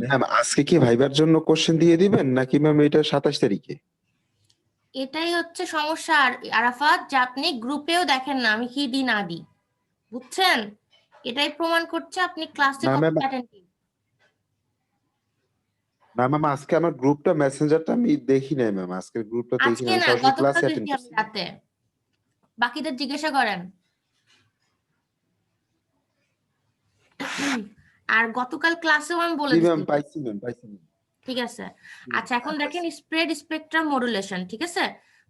Ma'am আজকে কি ভাইবার জন্য কোশ্চেন দিয়ে দিবেন নাকি ম্যাম এটা 27 তারিখে? এটাই হচ্ছে সমস্যা আরাফাত, যে আপনি গ্রুপেও দেখেন না আমি কি দিই না দিই, বুঝছেন? এটাই প্রমাণ করছে আপনি ক্লাসে না কত ম্যাম, অ্যাটেন্টিভ। না ম্যাম আজকে আমার গ্রুপটা মেসেঞ্জারটা আমি দেখি নাই ম্যাম, আজকের গ্রুপটা দেখি আজকে আমি না, সরাসরি গতকাল ক্লাসে অ্যাটেন্ড গেছি আমি করছি। রাতে, বাকিদের জিজ্ঞাসা করেন। আর গতকাল ক্লাসেও আমি বলে জি দিচ্ছি। ম্যাম, পাইছি ম্যাম, পাইছি ম্যাম। ঠিক আছে। জি ম্যাম, আচ্ছা, এখন দেখেন পাইছি। স্প্রেড স্পেকট্রাম মডুলেশন, ঠিক আছে?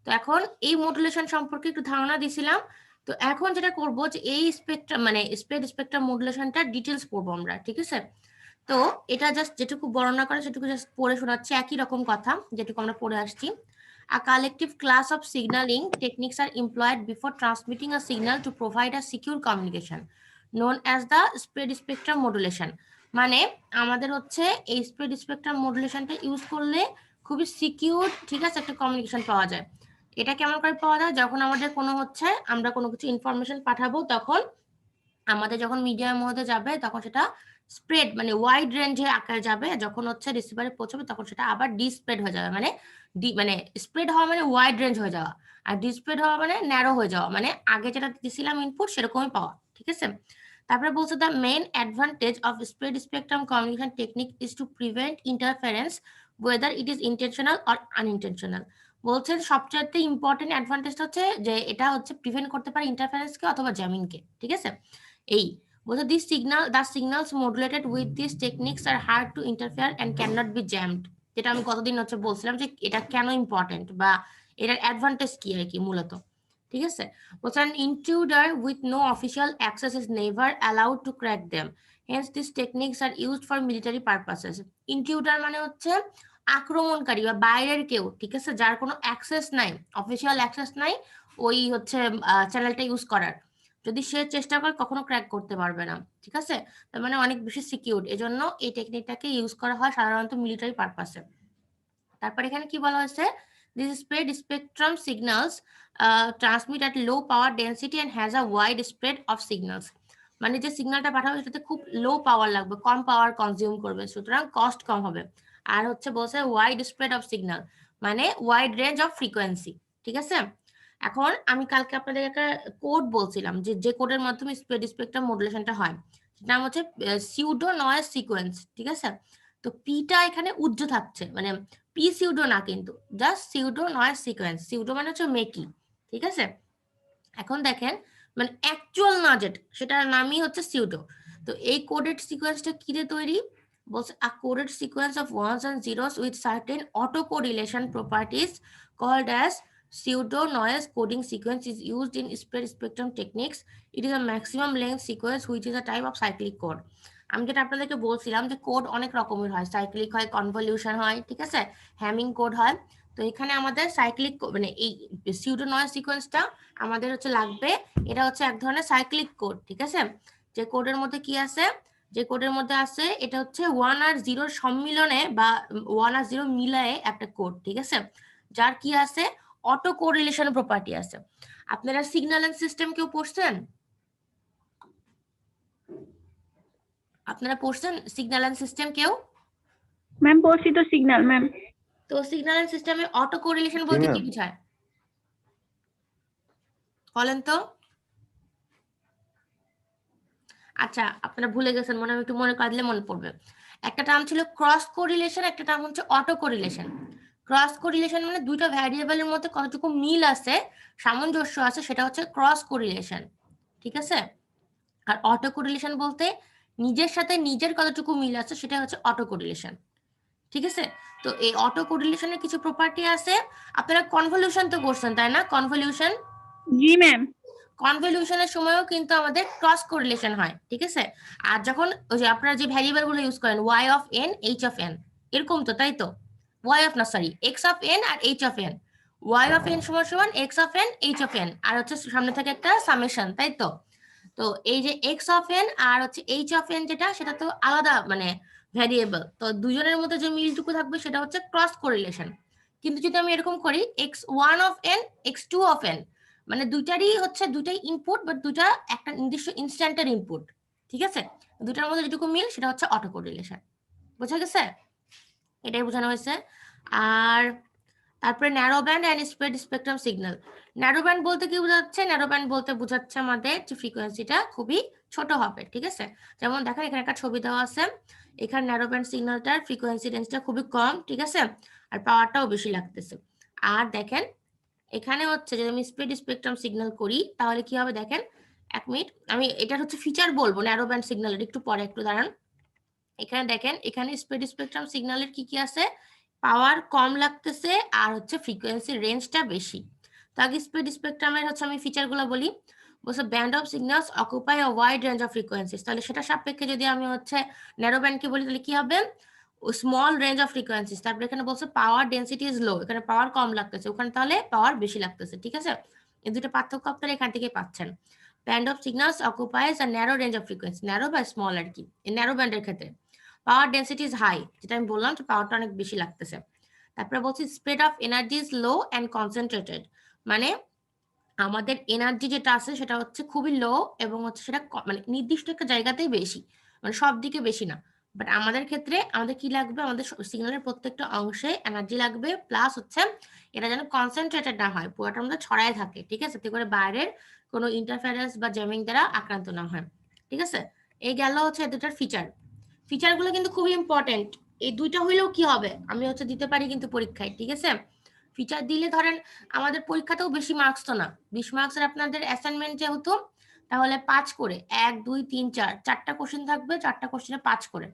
তো এখন এই মডুলেশন সম্পর্কে একটু ধারণা দিছিলাম। তো এখন যেটা করব যে এই স্পেকট্রাম মানে স্প্রেড স্পেকট্রাম মডুলেশনটা ডিটেলস পড়বো আমরা, ঠিক আছে? তো এটা জাস্ট যেটুকু বর্ণনা করে সেটুকু জাস্ট পড়ে শোনাচ্ছি, একই রকম কথা যেটুকু আমরা পড়ে আসছি। A collective class of signaling techniques are employed before transmitting a signal to provide a secure communication, known as the spread spectrum modulation. মানে আমাদের হচ্ছে এই স্প্রেড স্পেকট্রাম মডুলেশনটা ইউজ করলে খুবই সিকিউর, ঠিক আছে, একটা কমিউনিকেশন পাওয়া যায়। এটা কেমন করে পাওয়া যায়? যখন আমাদের কোনো হচ্ছে আমরা কোনো কিছু ইনফরমেশন পাঠাবো, তখন আমাদের যখন মিডিয়ার মধ্যে যাবে তখন সেটা স্প্রেড মানে ওয়াইড রেঞ্জে আকারে যাবে, যখন হচ্ছে রিসিভারে পৌঁছবে তখন সেটা আবার ডিস্প্রেড হয়ে যাবে, মানে মানে স্প্রেড হওয়া মানে ওয়াইড রেঞ্জ হয়ে যাওয়া, আর ডিস্প্রেড হওয়া মানে ন্যারো হয়ে যাওয়া, মানে আগে যেটা দিছিলাম ইনপুট সেরকমই পাওয়া, ঠিক আছে? তারপরে বলছে the main advantage of spread spectrum communication technique is to prevent interference weather it is intentional or unintentional. বলছেন সবচেয়ে ইম্পর্টেন্ট অ্যাডভান্টেজটা হচ্ছে যে এটা হচ্ছে প্রিভেন্ট করতে পারে ইন্টারফারেন্সকে অথবা জ্যামিংকে, ঠিক আছে? এই বলতে the signals modulated with these techniques are hard to interfere and cannot be jammed, যেটা আমি কতদিন হচ্ছে বলছিলাম যে এটা কেন ইম্পর্টেন্ট বা এটার অ্যাডভান্টেজ কি আর কি মূলত, ঠিক আছে? বলছে an intruder with no official access is never allowed to crack them, hence these techniques are used for military purposes. Intruder মানে হচ্ছে আক্রমণকারী বা বাইরের কেউ, ঠিক আছে, যার কোনো অ্যাক্সেস নাই, অফিসিয়াল অ্যাক্সেস নাই ওই হচ্ছে চ্যানেলটা ইউজ করার, যদি সে চেষ্টা করে কখনো ক্র্যাক করতে পারবে না, ঠিক আছে? তার মানে অনেক বেশি সিকিউর, এজন্য এই টেকনিকটাকে ইউজ করা হয় সাধারণত মিলিটারি পারপাসে। তারপর এখানে কি বলা হয়েছে, this spread spectrum signals transmit at low power density and has a wide spread of signals. মানে যে সিগন্যালটা পাঠাবে সেটাতে খুব লো পাওয়ার লাগবে, কম পাওয়ার কনজিউম করবে, সুতরাং কস্ট কম হবে। আর হচ্ছে বলছে ওয়াইড স্প্রেড অফ সিগন্যাল মানে ওয়াইড রেঞ্জ অফ ফ্রিকোয়েন্সি, ঠিক আছে? এখন আমি কালকে আপনাদের একটা কোড বলছিলাম যে যে কোডের মাধ্যমে স্প্রেড স্পেকট্রাম মডুলেশনটা হয়, সেটার নাম হচ্ছে সিউডো নয়েজ সিকোয়েন্স, ঠিক আছে? তো পিটা এখানে উজ্জ্ব থাকছে, মানে পি সিউডো না, কিন্তু just pseudo noise sequence, pseudo মানে হচ্ছে মেকি, ঠিক আছে? এখন দেখেন মানে অ্যাকচুয়াল না যেটা সেটার নামই হচ্ছে সিউডো। তো এই কোডেড সিকোয়েন্সটা কি দিয়ে তৈরি? বলছে a coded sequence of ones and zeros with certain autocorrelation properties called as pseudo noise coding sequence is used in spread spectrum techniques. It is a maximum length sequence which is a type of cyclic code. আমি যেটা আপনাদেরকে বলছিলাম যে code অনেক রকমের হয়, cyclic হয়, convolution হয়, ঠিক আছে, হ্যামিং কোড হয়। তো এখানে আমাদের সাইক্লিক মানে এই সিউডো নয়েজ সিকোয়েন্সটা আমাদের হচ্ছে লাগবে, এটা হচ্ছে এক ধরনের সাইক্লিক কোড, ঠিক আছে? যে কোডের মধ্যে কি আছে, যে কোডের মধ্যে আছে এটা হচ্ছে 1 আর 0 সম্মিলনে বা 1 আর 0 মিলায়ে একটা কোড, ঠিক আছে, যার কি আছে অটো কোরিলেশন প্রপার্টি আছে। আপনারা সিগন্যাল এন্ড সিস্টেম কেউ পড়ছেন? আপনারা পড়ছেন সিগন্যাল এন্ড সিস্টেম কেউ? ম্যাম পড়ছি তো সিগন্যাল ম্যাম। তো সিগন্যাল এন্ড সিস্টেমে অটো কোরিলেশন জি বলতে কি ম্যাম। বোঝায় বলেন তো? আচ্ছা আপনারা ভুলে গেছেন মনে হয়, একটু মনে করালে মনে পড়বে। একটা টার্ম ছিল ক্রস কোরিলেশন, একটা টার্ম হচ্ছে অটো কোরিলেশন। ক্রস কোরিলেশন মানে দুইটা ভ্যারিয়েবলের মধ্যে কতটুকু মিল আছে, সামঞ্জস্য আছে, সেটা হচ্ছে ক্রস কোরিলেশন, ঠিক আছে? আর অটো কোরিলেশন বলতে নিজের সাথে নিজের কতটুকু মিল আছে সেটা হচ্ছে অটো কোরিলেশন, ঠিক আছে? তো এই অটো কোরিলেশনের কিছু প্রপার্টি আছে। আপনারা কনভলিউশন তো করছেন তাই না? কনভলিউশন, জি ম্যাম। কনভলিউশনের সময়ও কিন্তু আমাদের ক্রস কোরিলেশন হয়, ঠিক আছে? আর যখন ওই যে আপনারা যে ভ্যারিয়েবল গুলো ইউজ করেন y of n h of n, এরকম তো, তাই তো? y অফ না সরি x অফ n আর h of n, y of n সমান সমান x of n h of n, আর হচ্ছে সামনে থেকে একটা সামেশন, তাই তো? তো এই যে x অফ n আর হচ্ছে h অফ n যেটা, সেটা তো আলাদা মানে ভ্যারিয়েবল, তো দুজনের মধ্যে যে মিলটুকু থাকবে সেটা হচ্ছে ক্রস কোরিলেশন। কিন্তু যদি আমি এরকম করি x1 of n x2 of n, মানে দুইটারই হচ্ছে দুইটাই ইনপুট বাট দুইটা একটা নির্দিষ্ট ইনস্ট্যান্টের ইনপুট, ঠিক আছে? দুটার মধ্যে যেটুকু মিল সেটা হচ্ছে অটো কোরিলেশন। বোঝা গেছে? এটাই বোঝানো হয়েছে। আর তারপরে narrow band and spread spectrum signal. Narrow band বলতে কি বোঝাচ্ছে? ন্যারো ব্যান্ড বলতে বোঝাচ্ছে আমাদের যে ফ্রিকোয়েন্সিটা খুবই ছোট হবে, ঠিক আছে? যেমন দেখেন এখানে একটা ছবি দেওয়া আছে, এখানে ন্যারো ব্যান্ড সিগন্যালটার ফ্রিকোয়েন্সি রেঞ্জটা খুবই কম, ঠিক আছে, আর পাওয়ারটাও বেশি লাগতেছে। আর দেখেন এখানে হচ্ছে যদি আমি স্প্রেড স্পেকট্রাম সিগন্যাল করি তাহলে কি হবে দেখেন, 1 মিনিট, আমি এটার হচ্ছে ফিচার বলবো ন্যারো ব্যান্ড সিগন্যালের, একটু পরে, একটু দাঁড়ান। এখানে দেখেন এখানে স্প্রেড স্পেকট্রাম সিগন্যালের কি কি আছে, পাওয়ার কম লাগতেছে আর হচ্ছে ফ্রিকোয়েন্সি রেঞ্জটা বেশি। তো আগে স্প্রেড স্পেকট্রামের হচ্ছে আমি ফিচারগুলো বলি। বলছে band of signals occupy a wide range of frequencies, তাহলে সেটা সাপেক্ষে যদি আমি হচ্ছে ন্যারো ব্যান্ডকে বলি তাহলে কি হবে, স্মল রেঞ্জ অফ ফ্রিকোয়েন্সিস। তারপরে এখানে বলছে পাওয়ার ডেন্সিটি ইজ লো, এখানে পাওয়ার কম লাগতেছে, ওখানে তাহলে পাওয়ার বেশি লাগতেছে, ঠিক আছে? এই দুটো পার্থক্য আপনারা এখান থেকে পাচ্ছেন। Band of signals অকুপাইজ a narrow range of frequency, narrow বা স্মল আর কি, এই ন্যারো ব্যান্ডের ক্ষেত্রে পাওয়ার ডেন্সিটি ইজ হাই, যেটা আমি বললাম যে পাওয়ারটা অনেক বেশি লাগতেছে। তারপরে বলছি spread of energy is low and concentrated, মানে আমাদের এনার্জি যেটা আছে সেটা হচ্ছে খুবই লো এবং হচ্ছে সেটা মানে নির্দিষ্ট একটা জায়গাতেই বেশি, মানে সব দিকে বেশি না। বাট আমাদের ক্ষেত্রে আমাদের কি লাগবে, আমাদের সিগন্যালের প্রত্যেকটা অংশে এনার্জি লাগবে, প্লাস হচ্ছে এটা যেন কনসেন্ট্রেটেড না হয়, পুরোটা আমাদের ছড়ায় থাকে, ঠিক আছে, যাতে করে বাইরের কোনো ইন্টারফারেন্স বা জ্যামিং দ্বারা আক্রান্ত না হয়, ঠিক আছে? এই গেল হচ্ছে এই দুটার ফিচার। ফিচারগুলো কিন্তু খুবই ইম্পর্টেন্ট, এই দুইটা হইলেও কি হবে, আমি হচ্ছে দিতে পারি কিন্তু পরীক্ষায়, ঠিক আছে? ফিচার দিলে ধরেন আমাদের পরীক্ষাতেও বেশি মার্কস তো না, 20 মার্কসের আপনাদের অ্যাসাইনমেন্ট যেহেতু, তাহলে 5 করে 1 2 3 4 4টা কোশ্চেন থাকবে, 4টা কোশ্চেনে 5 করে।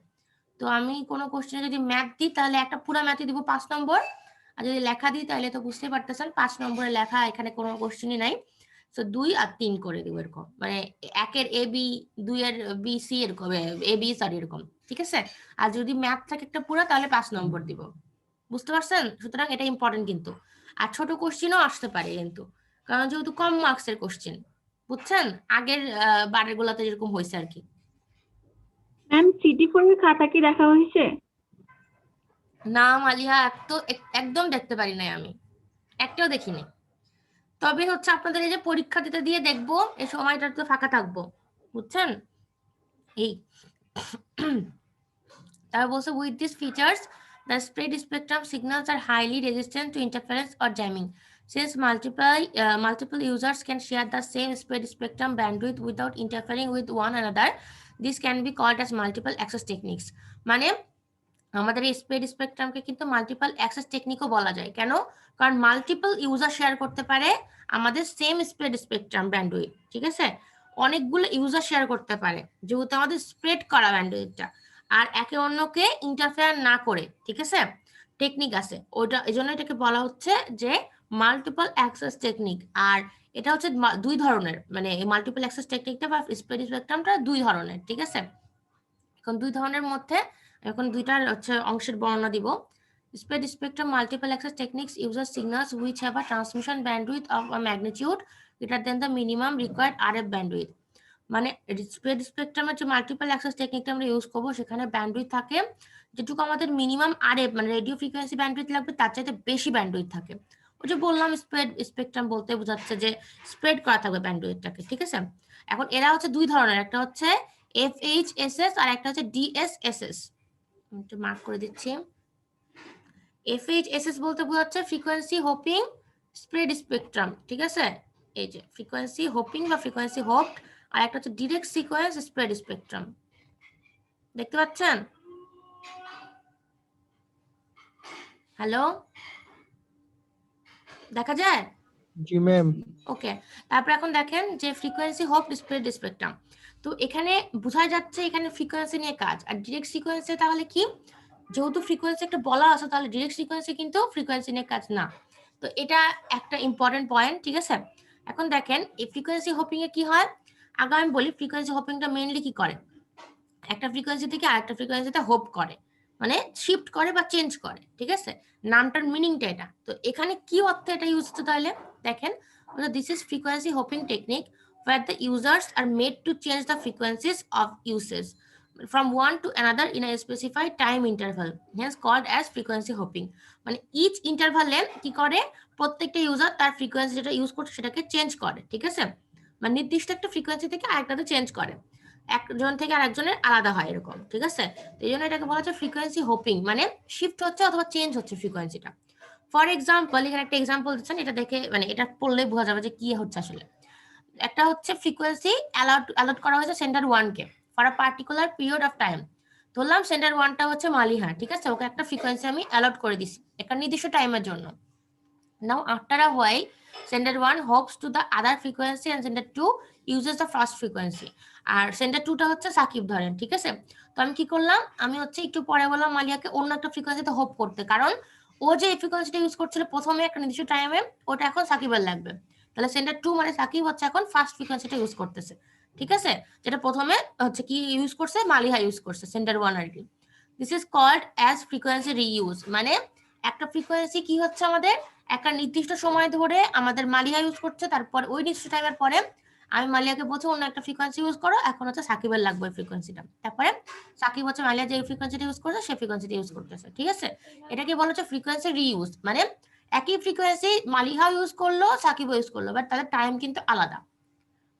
তো আমি কোনো কোশ্চেনে যদি ম্যাথ দিই তাহলে একটা পুরো ম্যাথে দিব 5 নম্বর, আর যদি লেখা দিই তাহলে তো বুঝতেই পারতেছেন 5 নম্বরে লেখা, এখানে কোনো কোশ্চেনই নাই। তো 2 আর 3 করে দিব এরকম, মানে 1 এর এ বি, 2 এর বি সি এরকম, এ বি সরি এরকম, ঠিক আছে? আর যদি ম্যাথ থাকে একটা পুরো তাহলে 5 নম্বর দিব, বুঝতে পারছেন? সুতরাং এটা ইম্পর্টেন্ট কিন্তু। আর ছোট কোশ্চেনও আসতে পারে কিন্তু, কারণ যেহেতু কম মার্কসের কোশ্চেন, বুঝছেন, আগের বারের গুলাতে যেরকম হয়েছে আর কি। ম্যাম CT4 এর খাতা কি দেখা হয়েছে? না মালিহা, একদম দেখতে পারি নাই আমি, একটাও দেখিনি। তবে হচ্ছে আপনাদের এই যে পরীক্ষা দিতে দিয়ে দেখবো, এই সময়টা তো ফাঁকা থাকবো, বুঝছেন? এই তারপর বলছে with this features the spread spectrum signals are highly resistant to interference or jamming since multiple users can share the same spread spectrum bandwidth without interfering with one another. This can be called as multiple access techniques. মানে আমাদের এই spread স্পেকট্রামকে কিন্তু multiple access টেকনিকও বলা যায়। কেন? কারণ multiple user share করতে পারে আমাদের সেম স্প্রেড স্পেকট্রাম ব্যান্ডউইথ, ঠিক আছে? অনেকগুলো ইউজার শেয়ার করতে পারে যেহেতু আমাদের স্প্রেড করা ব্যান্ডউইথটা, আর একে অন্যকে ইন্টারফেয়ার না করে, ঠিক আছে, টেকনিক আছে ওইটা, এই জন্য এটাকে বলা হচ্ছে যে মাল্টিপল অ্যাক্সেস টেকনিক। আর এটা হচ্ছে দুই ধরনের, মানে এই মাল্টিপল অ্যাক্সেস টেকনিকটা বা স্প্রেড স্পেকট্রামটা দুই ধরনের, ঠিক আছে? এখন দুই ধরনের মধ্যে এখন দুইটার হচ্ছে অংশের বর্ণনা দিব। Spread spectrum multiple access techniques uses signals which have a transmission bandwidth of a magnitude greater than the minimum required RF bandwidth. মানে স্প্রেড স্পেকট্রামের যে মাল্টিপল অ্যাক্সেস টেকনিকটা আমরা ইউজ করবো সেখানে ব্যান্ডউইথ থাকে যেটুকু আমাদের মিনিমাম আরএফ মানে রেডিও ফ্রিকোয়েন্সি ব্যান্ডউইথ লাগবে তার চাইতে বেশি ব্যান্ডউইথ থাকে। ওই যে বললাম স্প্রেড স্পেকট্রাম বলতে বোঝাচ্ছে যে স্প্রেড করা থাকবে ব্যান্ডউইথটাকে, ঠিক আছে? এখন এরা হচ্ছে দুই ধরনের, একটা হচ্ছে FHSS আর একটা হচ্ছে DSSS। একটু মার্ক করে দিচ্ছি। FHSS বলতে বোঝাচ্ছে ফ্রিকোয়েন্সি হোপিং স্প্রেড স্পেকট্রাম, ঠিক আছে? এই যে ফ্রিকোয়েন্সি হোপিং বা ফ্রিকোয়েন্সি হোপড, আর একটা হচ্ছে ডিরেক্ট সিকোয়েন্স স্প্রেড স্পেকট্রাম। দেখতে পাচ্ছেন? হ্যালো, দেখা যায়? জি ম্যাম। ওকে, তারপর এখন দেখেন যে ফ্রিকোয়েন্সি হোপ স্প্রেড স্পেকট্রাম, তো এখানে বোঝা যাচ্ছে এখানে ফ্রিকোয়েন্সি নিয়ে কাজ। আর ডিরেক্ট সিকোয়েন্সে তাহলে কি, যেহেতু ফ্রিকোয়েন্সি একটা বলা আছে তাহলে ডিরেক্ট সিকোয়েন্সে কিন্তু ফ্রিকোয়েন্সি নিয়ে কাজ না। তো এটা একটা ইম্পর্টেন্ট পয়েন্ট, ঠিক আছে? এখন দেখেন এই ফ্রিকোয়েন্সি হোপিং এ কি হয়, আগে আমি বলি ফ্রিকোয়েন্সি হোপিংটা মেইনলি কি করে, একটা ফ্রিকোয়েন্সি থেকে আরেকটা ফ্রিকোয়েন্সিতে হোপ করে, মানে শিফট করে বা চেঞ্জ করে, ঠিক আছে? নামটার মিনিংটা এটা। তো এখানে কি অর্থে এটা ইউজ হচ্ছে তাহলে দেখেন, this is frequency hoping technique where the users are made to change the frequencies of usage from one to another in a specified time interval, hence called as frequency hopping. মানে each interval-এ কি করে, প্রত্যেকটা user তার frequency যেটা use করছে সেটাকে change করে, ঠিক আছে? মানে নির্দিষ্ট একটা ফ্রিকোয়েন্সি থেকে আরেকটাতে চেঞ্জ করে। একজন থেকে আরেকজনের আলাদা হয় এরকম, ঠিক আছে? তো এই জন্য এটাকে বলা হচ্ছে ফ্রিকোয়েন্সি হোপিং, মানে শিফট হচ্ছে অথবা চেঞ্জ হচ্ছে ফ্রিকোয়েন্সিটা। ফর এক্সাম্পল এখানে একটা এক্সাম্পল দিচ্ছেন, এটা দেখে মানে এটা পড়লেই বোঝা যাবে যে কি হচ্ছে আসলে। একটা হচ্ছে ফ্রিকোয়েন্সি অ্যালট করা হয়েছে centre 1 K for a particular period of time. ধরলাম সেন্টার 1টা হচ্ছে মালিহা, ঠিক আছে? ওকে একটা ফ্রিকোয়েন্সি আমি অ্যালট করে দিছি একটা নির্দিষ্ট টাইমের জন্য। Now after a while, sender 1 hops to the other frequency and sender 2 uses the first frequency. R sender 2টা হচ্ছে সাকিব ধরেন, ঠিক আছে? তো আমি কি করলাম, আমি হচ্ছে একটু পরে বললাম মালিয়াকে অন্য একটা ফ্রিকোয়েন্সিতে হোপ করতে, কারণ ও যে ফ্রিকোয়েন্সিটা ইউজ করছিল প্রথমে একটা নির্দিষ্ট টাইমে, ওটা এখন সাকিবের লাগবে। তাহলে সেন্ডার 2 মানে সাকিব হচ্ছে এখন ফার্স্ট ফ্রিকোয়েন্সিটা ইউজ করতেছে, ঠিক আছে? যেটা প্রথমে হচ্ছে কি ইউজ করছে, মালিহা ইউজ করছে, সেন্ডার 1 আর কি। This is called as frequency reuse. মানে একটা ফ্রিকোয়েন্সি কি হচ্ছে আমাদের একটা নির্দিষ্ট সময় ধরে আমাদের মালিয়া ইউজ করছে, তারপর ওই নির্দিষ্ট টাইমের পরে আমি মালিয়াকে বলছি অন্য একটা ফ্রিকোয়েন্সি ইউজ করো, এখন হচ্ছে সাকিবের লাগবে ফ্রিকোয়েন্সিটা, তারপরে সাকিব হচ্ছে মালিয়া যে ফ্রিকোয়েন্সিটা ইউজ করছে সেই ফ্রিকোয়েন্সিটা ইউজ করতেছে, ঠিক আছে? এটাকে বলা হচ্ছে ফ্রিকোয়েন্সি রিইউজ। মানে একই ফ্রিকোয়েন্সি মালিহা ইউজ করলো, সাকিবও ইউজ করলো, বাট তাদের টাইম কিন্তু আলাদা।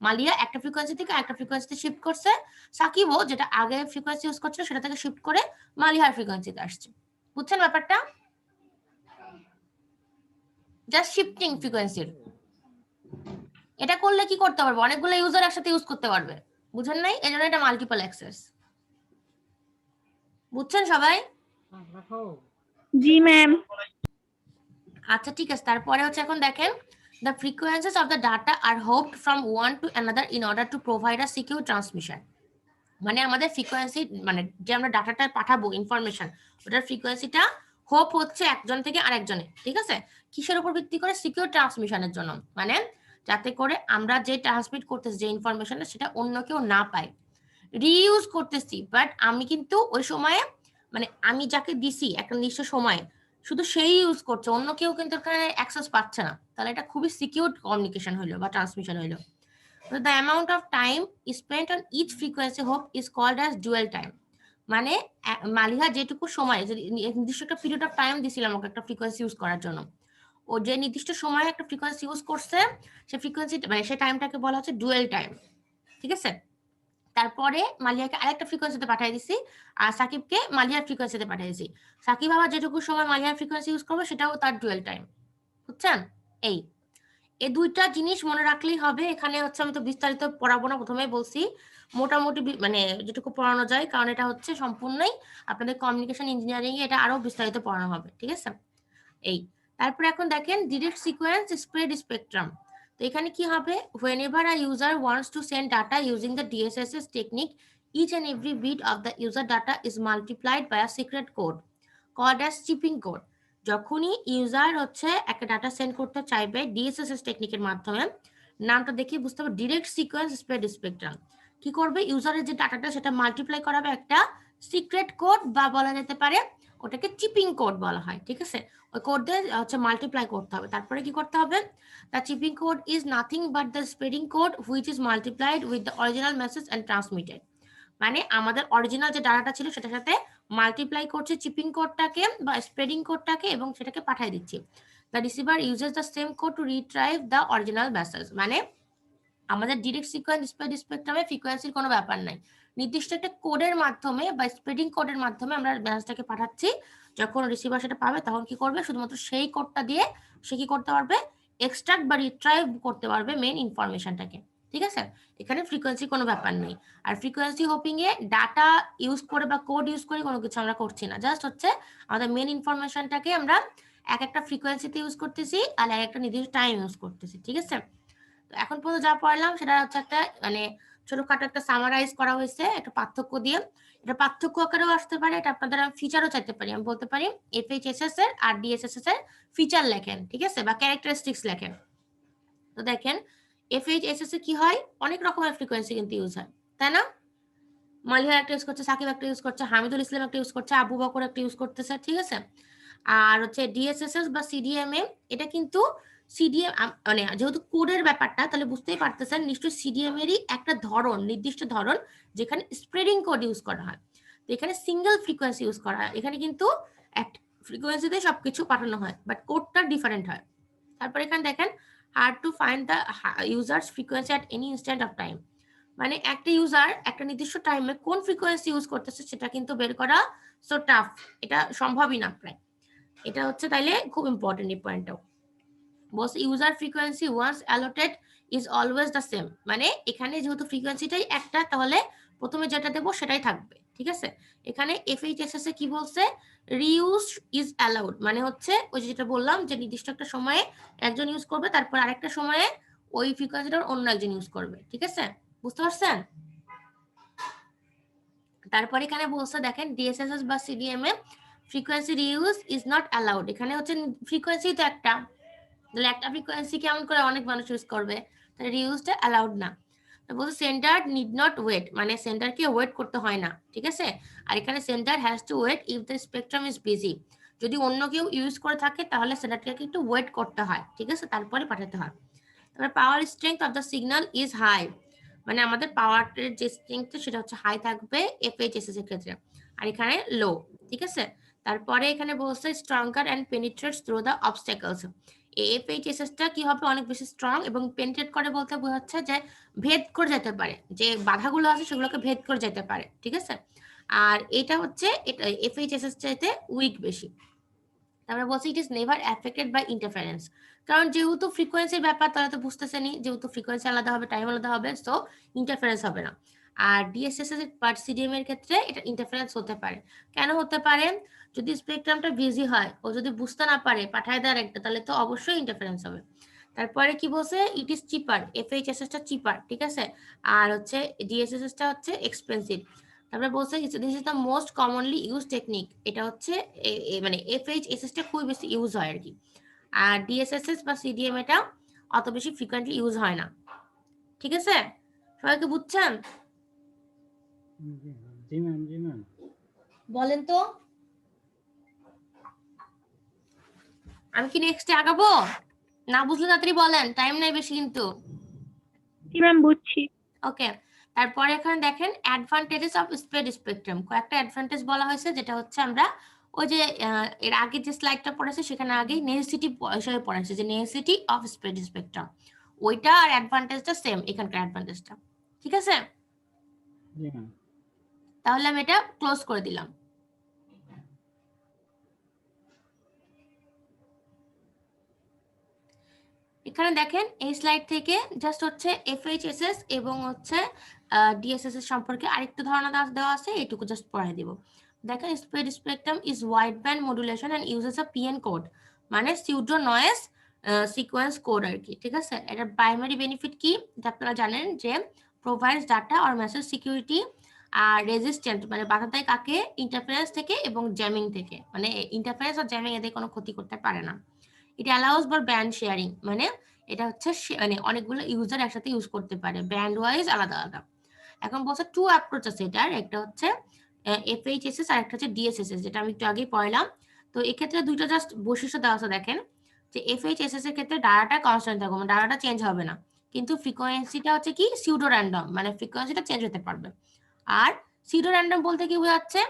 মালিয়া একটা ফ্রিকোয়েন্সি থেকে একটা ফ্রিকোয়েন্সিতে শিফট করছে, সাকিবও যেটা আগে ফ্রিকোয়েন্সি ইউজ করছিল সেটা থেকে শিফট করে মালিহার ফ্রিকোয়েন্সিতে আসছে। বুঝছেন ব্যাপারটা? জাস্ট শিফটিং ফ্রিকোয়েন্সির। এটা করলে কি করতে পারবে, অনেকগুলো ইউজার একসাথে ইউজ করতে পারবে। বুঝেন নাই? এই জন্য এটা মাল্টিপল অ্যাক্সেস। বুঝছেন সবাই? জি ম্যাম। আচ্ছা ঠিক আছে, তারপরে হচ্ছে এখন দেখেন the frequencies of the data are hopped from one to another in order to provide a secure transmission. মানে আমাদের ফ্রিকোয়েন্সি মানে যে আমরা ডাটাটা পাঠাবো ইনফরমেশন, ওটার ফ্রিকোয়েন্সিটা হোপ হচ্ছে একজন থেকে আরেকজনে, ঠিক আছে? কিসের উপর ভিত্তি করে? সিকিউর ট্রান্সমিশনের জন্য, মানে যাতে করে আমরা যে ট্রান্সমিট করতেছি যে ইনফরমেশনটা সেটা অন্য কেউ না পায়। রিইউজ করতেছি, বাট আমি কিন্তু ওই সময়ে মানে আমি যাকে দিছি একটা নির্দিষ্ট সময়ে শুধু সেই ইউজ করছে, অন্য কেউ কিন্তু এখানে অ্যাক্সেস পাচ্ছে না। তাহলে এটা খুবই সিকিউর কমিউনিকেশন হইলো বা ট্রান্সমিশন হইলো। So the amount of time spent on each frequency hop is called as dual time. মানে মালিহা যেটুকু সময় যদি নির্দিষ্ট একটা পিরিয়ড অফ টাইম দিছিলাম ওকে একটা ফ্রিকোয়েন্সি ইউজ করার জন্য, ও যে নির্দিষ্ট সময়ে একটা ফ্রিকোয়েন্সি ইউজ করছে সে ফ্রিকোয়েন্সি মানে সেই টাইমটাকে বলা হচ্ছে ডুয়েল টাইম, ঠিক আছে? তারপরে মালিয়াকে আরেকটা ফ্রিকোয়েন্সিতে পাঠিয়ে দিছি আর সাকিবকে মালিয়ার ফ্রিকোয়েন্সিতে পাঠিয়ে দিছি। সাকিব আবার যেটুকু সময় মালিয়ার ফ্রিকোয়েন্সি ইউজ করবে সেটাও তার ডুয়েল টাইম। বুঝছেন? এই দুইটা জিনিস মনে রাখলেই হবে। এখানে হচ্ছে আমি তো বিস্তারিত পড়াবো না, প্রথমেই বলছি মোটামুটি মানে যেটুকু পড়ানো যায়, কারণ এটা হচ্ছে সম্পূর্ণই আপনাদের কমিউনিকেশন ইঞ্জিনিয়ারিং এ এটা আরো বিস্তারিত পড়ানো হবে, ঠিক আছে? তারপরে এখন দেখেন ডিরেক্ট সিকোয়েন্স স্প্রেড স্পেকট্রাম। তো এখানে কি হবে, whenever a user wants to send data using the DSSS technique, each and every bit of the user data is multiplied by a secret code called as chipping code. যখনই user হচ্ছে একটা data send করতে চাইবে ডিএসএসএস টেকনিকের মাধ্যমে, নামটা দেখে বুঝতে হবে ডিরেক্ট সিকোয়েন্স স্প্রেড স্পেকট্রাম, কি করবে ইউজারের যে ডাটাটা সেটা মাল্টিপ্লাই করাবে একটা সিক্রেট কোড বা বলা যেতে পারে ওটাকে চিপিং কোড বলা হয়, ঠিক আছে? ওই কোড দিয়ে হচ্ছে মাল্টিপ্লাই করতে হবে। তারপরে কি করতে হবে, the chipping code is nothing but the spreading code which is multiplied with the original message and transmitted. মানে আমাদের অরিজিনাল যে ডাটাটা ছিল সেটার সাথে মাল্টিপ্লাই করছে চিপিং কোডটাকে বা স্প্রেডিং কোডটাকে এবং সেটাকে পাঠিয়ে দিচ্ছি। The receiver uses the same code to retrieve the original message. মানে আমাদের ডিরেক্ট সিকোয়েন্স স্প্রেড স্পেকট্রামে ফ্রিকোয়েন্সির কোনো ব্যাপার নাই, নির্দিষ্ট একটা কোডের মাধ্যমে বা স্প্রেডিং কোডের মাধ্যমে আমরা মেসেজটাকে পাঠাচ্ছি। যখন রিসিভার সেটা পাবে তখন কি করবে, শুধুমাত্র সেই কোডটা দিয়ে সে কি করতে পারবে, এক্সট্রাক্ট বা রিট্রাইভ করতে পারবে মেইন ইনফরমেশনটাকে, ঠিক আছে? এখানে ফ্রিকোয়েন্সি কোনো ব্যাপার নেই। আর ফ্রিকোয়েন্সি হোপিং এ ডাটা ইউজ করে বা কোড ইউজ করে কোনো কিছু আমরা করছি না, জাস্ট হচ্ছে আমাদের মেইন ইনফরমেশনটাকে আমরা এক একটা ফ্রিকোয়েন্সিতে ইউজ করতেছি আর এক একটা নির্দিষ্ট টাইম ইউজ করতেছি, ঠিক আছে? তো এখন পর্যন্ত যা পড়লাম সেটা হচ্ছে একটা মানে ছোটখাটো একটা সামারাইজ করা হয়েছে একটা পার্থক্য দিয়ে। এটা পার্থক্য আকারেও আসতে পারে, এটা আপনাদের আমি ফিচারও চাইতে পারি, আমি বলতে পারি এফএইচএসএস এর আর ডিএসএসএস এর ফিচার লেখেন, ঠিক আছে, বা ক্যারেক্টারিস্টিক্স লেখেন। তো দেখেন এফএইচএসএস এ কি হয়, অনেক রকমের ফ্রিকোয়েন্সি কিন্তু ইউজ হয়, তাই না? মালিহা একটা ইউজ করছে, সাকিব একটা ইউজ করছে, হামিদুল ইসলাম একটা ইউজ করছে, আবু বকর একটা ইউজ করতেছে, ঠিক আছে? আর হচ্ছে ডিএসএসএস বা সিডিএমএ, এটা কিন্তু সিডিএম মানে যেহেতু কোডের ব্যাপারটা তাহলে বুঝতেই পারতেছেন নিশ্চয়ই সিডিএম এরই একটা ধরন, নির্দিষ্ট ধরন যেখানে স্প্রেডিং কোড ইউজ করা হয়। তো এখানে সিঙ্গেল ফ্রিকোয়েন্সি ইউজ করা হয়, এখানে কিন্তু একটা ফ্রিকোয়েন্সিতে সবকিছু পাঠানো হয় বাট কোডটা ডিফারেন্ট হয়। তারপর এখানে দেখেন hard to find the users frequency at any instant of time. মানে একটা ইউজার একটা নির্দিষ্ট টাইমে কোন ফ্রিকোয়েন্সি ইউজ করতেছে সেটা কিন্তু বের করা সো টাফ, এটা সম্ভবই না প্রায়। এটা হচ্ছে তাইলে খুব ইম্পর্টেন্ট এই পয়েন্টটাও। বস user frequency once allotted is always the same, মানে এখানে যেহেতু ফ্রিকোয়েন্সিটাই একটা তাহলে প্রথমে যেটা দেবো সেটাই থাকবে, ঠিক আছে। এখানে এফএইচএসএস এ কি বলছে, রিউজ ইজ অ্যালাউড, মানে হচ্ছে ওই যেটা বললাম যে নির্দিষ্ট একটা সময়ে একজন ইউজ করবে, তারপর আরেকটা সময়ে ওই ফ্রিকোয়েন্সিটার অন্য একজন ইউজ করবে, ঠিক আছে, বুঝতে পারছেন। তারপর এখানে বলছে দেখেন ডিএসএসএস বা CDM A frequency reuse is not allowed, এখানে হচ্ছে ফ্রিকোয়েন্সি তো একটা, তাহলে একটা ফ্রিকোয়েন্সি কেমন করে অনেক মানুষ ইউজ করবে, তাহলে রিউজটা অ্যালাউড না। বলছে সেন্টার নিড নট ওয়েট, মানে সেন্টারকে ওয়েট করতে হয় না, ঠিক আছে। আর এখানে center has to wait if the spectrum is busy, যদি অন্য কেউ ইউজ করে থাকে তাহলে সেন্টারটাকে একটু ওয়েট করতে হয়, ঠিক আছে, তারপরে পাঠাতে হয়। তারপরে power strength of the signal is high, মানে আমাদের পাওয়ারের যে স্ট্রেংথ সেটা হচ্ছে হাই থাকবে এফএইচএসএস এর ক্ষেত্রে, আর এখানে লো, ঠিক আছে। তারপরে এখানে বলছে stronger and penetrates through the obstacles, এফএইচএসএসটা কি হবে অনেক বেশি স্ট্রং এবং পেনিট্রেট করে বলতে বোঝাচ্ছে যে ভেদ করে যেতে পারে, যে বাধাগুলো আছে সেগুলোকে ভেদ করে যেতে পারে, ঠিক আছে। আর এটা হচ্ছে এটা এফএইচএসএস চাইতে উইক বেশি। তারপরে বলছি it is never affected by interference, কারণ যেহেতু ফ্রিকোয়েন্সির ব্যাপার তারা তো বুঝতেছেনি, যেহেতু ফ্রিকোয়েন্সি আলাদা হবে টাইম আলাদা হবে, সো ইন্টারফারেন্স হবে না। আর ডিএসএসএস বাট সিডিএম এর ক্ষেত্রে এটা ইন্টারফারেন্স হতে পারে। কেন হতে পারে, যদি স্পেকট্রামটা বিজি হয় ও যদি বুঝতে না পারে পাঠায় দেওয়ার একটা, তাহলে তো অবশ্যই ইন্টারফারেন্স হবে। তারপরে কি বলছে ইট ইজ চিপার, এফএইচএসএসটা চিপার, ঠিক আছে, আর হচ্ছে ডিএসএসএসটা হচ্ছে এক্সপেন্সিভ। তারপরে বলছে this is the most commonly use technique, এটা হচ্ছে মানে এফএইচএসএস টা খুব বেশি ইউজ হয় আর কি। আর ডিএসএসএস বা সিডিএম এটা অত বেশি ফ্রিকোয়েন্টলি ইউজ হয় না, ঠিক আছে, সবাইকে বুঝছেন? জি ম্যাম, জি ম্যাম। বলেন তো, আমি কি নেক্সটে আগাবো? না বুঝলে তাড়াতাড়ি বলেন, টাইম নাই বেশি কিন্তু। জি ম্যাম বুঝছি। ওকে, তারপরে এখানে দেখেন অ্যাডভান্টেজেস অফ স্প্রেড স্পেকট্রাম, কয়েকটা অ্যাডভান্টেজ বলা হয়েছে, যেটা হচ্ছে আমরা ওই যে এর আগে যে স্লাইডটা পড়েছে সেখানে আগেই নেসেসিটি হিসেবে পড়েছে যে নেসেসিটি অফ স্প্রেড স্পেকট্রাম, ওইটা আর অ্যাডভান্টেজটা সেম এখানকার অ্যাডভান্টেজটা, ঠিক আছে। জি ম্যাম। তাহলে আমি এটা ক্লোজ করে দিলাম। এখানে দেখেন এই স্লাইড থেকে জাস্ট হচ্ছে এফএইচএসএস এবং হচ্ছে ডিএসএসএস সম্পর্কে আরেকটু ধারণা দেওয়া আছে, এটুকু জাস্ট পড়াই দিব। দেখেন spread spectrum is wide band modulation and uses a PN code, মানে সিউডো নয়েজ সিকোয়েন্স কোড আর কি, ঠিক আছে। এটার প্রাইমারি বেনিফিট কি এটা আপনারা জানেন, যে provides data or message security আর রেজিস্ট্যান্ট, মানে বাধা দেয় কাকে, ইন্টারফারেন্স থেকে এবং জ্যামিং থেকে, মানে ইন্টারফারেন্স আর জ্যামিং এদের কোনো ক্ষতি করতে পারে না। এটা অ্যালাউস ফর ব্যান্ড শেয়ারিং, মানে এটা হচ্ছে মানে অনেকগুলো ইউজার একসাথে ইউজ করতে পারে ব্যান্ড ওয়াইজ আলাদা আলাদা। এখন বলছে টু অ্যাপ্রোচ আছে এটার, একটা হচ্ছে এফএইচএসএস আর একটা হচ্ছে ডিএসএসএস, যেটা আমি একটু আগেই পড়লাম। তো এক্ষেত্রে দুইটা জাস্ট বৈশিষ্ট্য দেওয়া আছে দেখেন, যে এফএইচএসএস এর ক্ষেত্রে ডাটাটা কনস্ট্যান্ট থাকবে, মানে ডাটাটা চেঞ্জ হবে না, কিন্তু ফ্রিকোয়েন্সিটা হচ্ছে কি সিউডো র্যান্ডম, মানে ফ্রিকোয়েন্সিটা চেঞ্জ হতে পারবে। আর সিউডো র্যান্ডম বলতে কি বোঝাচ্ছে,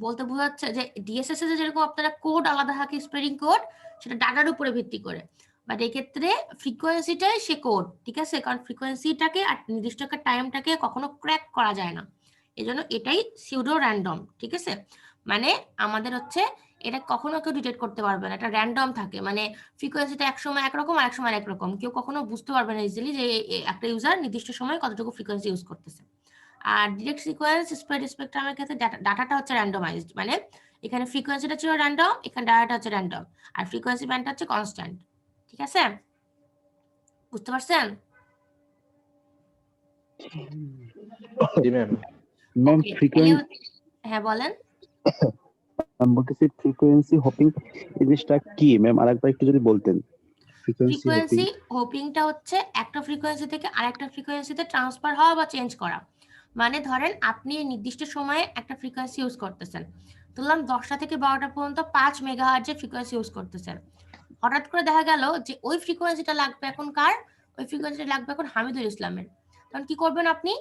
বলতে বোঝাচ্ছে যে ডিএসএসএস এ যেরকম আপনারা কোড আলাদা থাকে স্প্রেডিং কোড, সেটা ডাটার উপরে ভিত্তি করে, বাট এক্ষেত্রে ফ্রিকোয়েন্সিটাই সে কোড, ঠিক আছে, কারণ ফ্রিকোয়েন্সিটাকে আর নির্দিষ্ট একটা টাইমটাকে কখনো ক্র্যাক করা যায় না, এজন্য এটাই সিউডো র্যান্ডম, ঠিক আছে। মানে আমাদের হচ্ছে এটা কখনো কেউ ডিটেক্ট করতে পারবে না, এটা র্যান্ডম থাকে, মানে ফ্রিকোয়েন্সিটা এক সময় একরকম আর এক সময় একরকম, কেউ কখনো বুঝতে পারবে না ইজিলি যে একটা ইউজার নির্দিষ্ট সময় কতটুকু ফ্রিকোয়েন্সি ইউজ করতেছে। আর ডিরেক্ট সিকোয়েন্স স্প্রেড স্পেকট্রামের ক্ষেত্রে ডাটাটা হচ্ছে র্যান্ডমাইজড, মানে এখানে ফ্রিকোয়েন্সিটা ছিল র্যান্ডম, এখানে ডাটাটা হচ্ছে র্যান্ডম, আর ফ্রিকোয়েন্সি ব্যান্ডটা হচ্ছে কনস্ট্যান্ট, ঠিক আছে, বুঝতে পারছেন? জি ম্যাম। ম্যাম Okay, ফ্রিকোয়েন্সি, হ্যাঁ বলেন। আমি বলতেছি ফ্রিকোয়েন্সি হপিং জিনিসটা কি ম্যাম, আরেকবার একটু যদি বলতেন। ফ্রিকোয়েন্সি হপিং, ফ্রিকোয়েন্সি হোপিংটা হচ্ছে একটা ফ্রিকোয়েন্সি থেকে আরেকটা ফ্রিকোয়েন্সিতে ট্রান্সফার হওয়া বা চেঞ্জ করা, মানে ধরেন আপনি নির্দিষ্ট সময়ে একটা ফ্রিকোয়েন্সি ইউজ করতেছেন, ধরলাম 10টা থেকে 12টা পর্যন্ত 5 মেগাহার্টজের ফ্রিকোয়েন্সি ইউজ করতেছেন, হঠাৎ করে দেখা গেল যে ওই ফ্রিকোয়েন্সিটা লাগবে এখন কার, ওই ফ্রিকোয়েন্সিটা লাগবে এখন হামিদুল ইসলামের, তখন কি করবেন আপনি,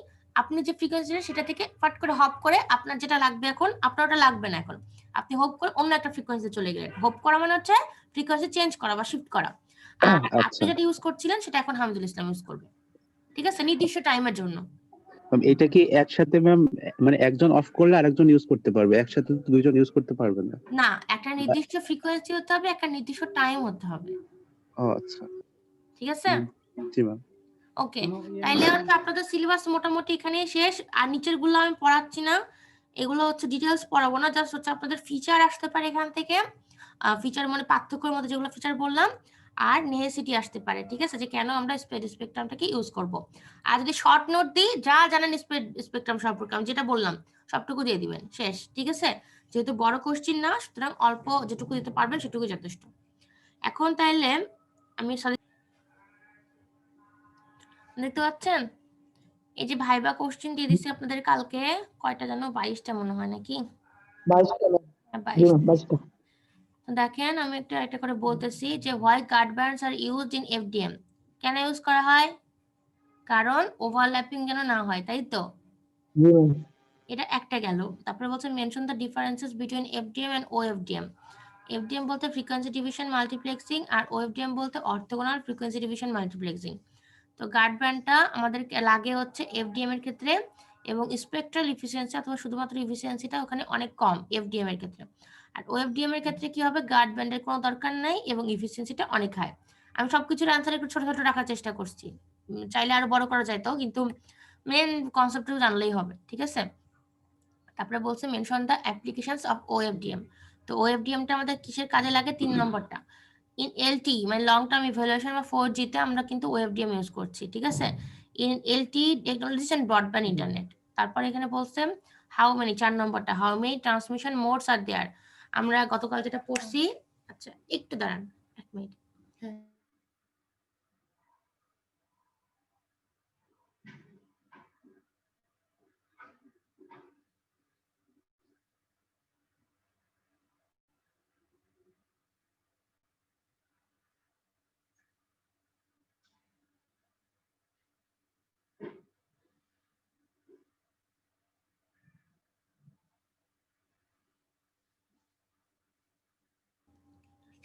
আপনি যে ফ্রিকোয়েন্সিটা সেটা থেকে ফাট করে হপ করে আপনার যেটা লাগবে এখন আপনার ওটা লাগবে না, এখন আপনি হোপ করে অন্য একটা ফ্রিকোয়েন্সি চলে গেলেন, হোপ করা মানে হচ্ছে ফ্রিকোয়েন্সি চেঞ্জ করা বা শিফট করা, আর আপনি আচ্ছা যেটা ইউজ করছিলেন সেটা এখন হামিদুল ইসলাম ইউজ করবে, ঠিক আছে, নির্দিষ্ট টাইমের জন্য। ম্যাম এটা কি একসাথে ম্যাম, মানে একজন অফ করলে আরেকজন ইউজ করতে পারবে, একসাথে তো দুইজন ইউজ করতে পারবে না? না, একটা নির্দিষ্ট ফ্রিকোয়েন্সি হতে হবে, একটা নির্দিষ্ট টাইম হতে হবে, ও আচ্ছা, ঠিক আছে? জি ম্যাম। ওকে, তাইলে হচ্ছে আপনাদের সিলেবাস মোটামুটি এখানেই শেষ। আর নিচের গুলো আমি পড়াচ্ছি না, এগুলো হচ্ছে ডিটেলস পড়াবো না, জাস্ট হচ্ছে আপনাদের ফিচার আসতে পারে এখান থেকে, ফিচার মানে পার্থক্যের মধ্যে যেগুলো ফিচার বললাম, আর নেসেসিটি আসতে পারে, ঠিক আছে, যে কেন আমরা স্প্রেড স্পেকট্রামটাকে ইউজ করব। আর যদি শর্ট নোট দিই, যা জানেন স্প্রেড স্পেকট্রাম সম্পর্কে আমি যেটা বললাম সবটুকু দিয়ে দিবেন, শেষ, ঠিক আছে? যেহেতু বড় কোশ্চিন না, সুতরাং অল্প যেটুকু দিতে পারবেন সেটুকু যথেষ্ট। এখন তাইলে আমি দেখতে পাচ্ছেন এই যে ভাইবা কোশ্চেন দিয়ে দিছি আপনাদের কালকে, কয়টা জানো, 22টা মনে হয় নাকি? 22টা। দেখেন আমি একটা করে বলতেছি যে why guard bands are used in FDM. কেন ইউজ করা হয়? কারণ ওভারল্যাপিং যেন না হয়, তাই তো? এটা একটা গেল। তারপরে বলছে mention the differences between FDM and OFDM. FDM বলতে ফ্রিকোয়েন্সি ডিভিশন মাল্টিপ্লেক্সিং, আর ওএফডিএম বলতে অর্থোগোনাল ফ্রিকোয়েন্সি ডিভিশন মাল্টিপ্লেক্সিং। তো গার্ড ব্যান্ডটা আমাদের লাগে হচ্ছে এফডিএম এর ক্ষেত্রে, এবং স্পেকট্রাল এফিসিয়েন্সি অথবা শুধুমাত্র এফিসিয়েন্সিটা ওখানে অনেক কম এফডিএম এর ক্ষেত্রে। আর ওএফডিএম এর ক্ষেত্রে কি হবে, গার্ড ব্যান্ডের কোনো দরকার নাই এবং এফিসিয়েন্সিটা অনেক হাই। আমি সবকিছুর অ্যান্সার একটু ছোট ছোট রাখার চেষ্টা করছি, চাইলে আরো বড় করা যায় তো, কিন্তু মেন কনসেপ্টটা জানলেই হবে, ঠিক আছে? তারপরে বলছে মেনশন দ্য অ্যাপ্লিকেশনস অফ ওএফডিএম। তো ওএফডিএমটা আমাদের কিসের কাজে লাগে? 3 নম্বরটা, ইন এলটি মানে লং টার্ম ইভ্যালুয়েশন বা 4G তে আমরা কিন্তু ওএফডিএম ইউজ করছি, ঠিক আছে? In LT technologies and broadband internet. তারপর এখানে বলছে হাউ মেনি, 4 নম্বরটা, how many transmission modes are there. আমরা গতকাল যেটা পড়ছি, আচ্ছা একটু দাঁড়ান 1 মিনিট। হ্যাঁ,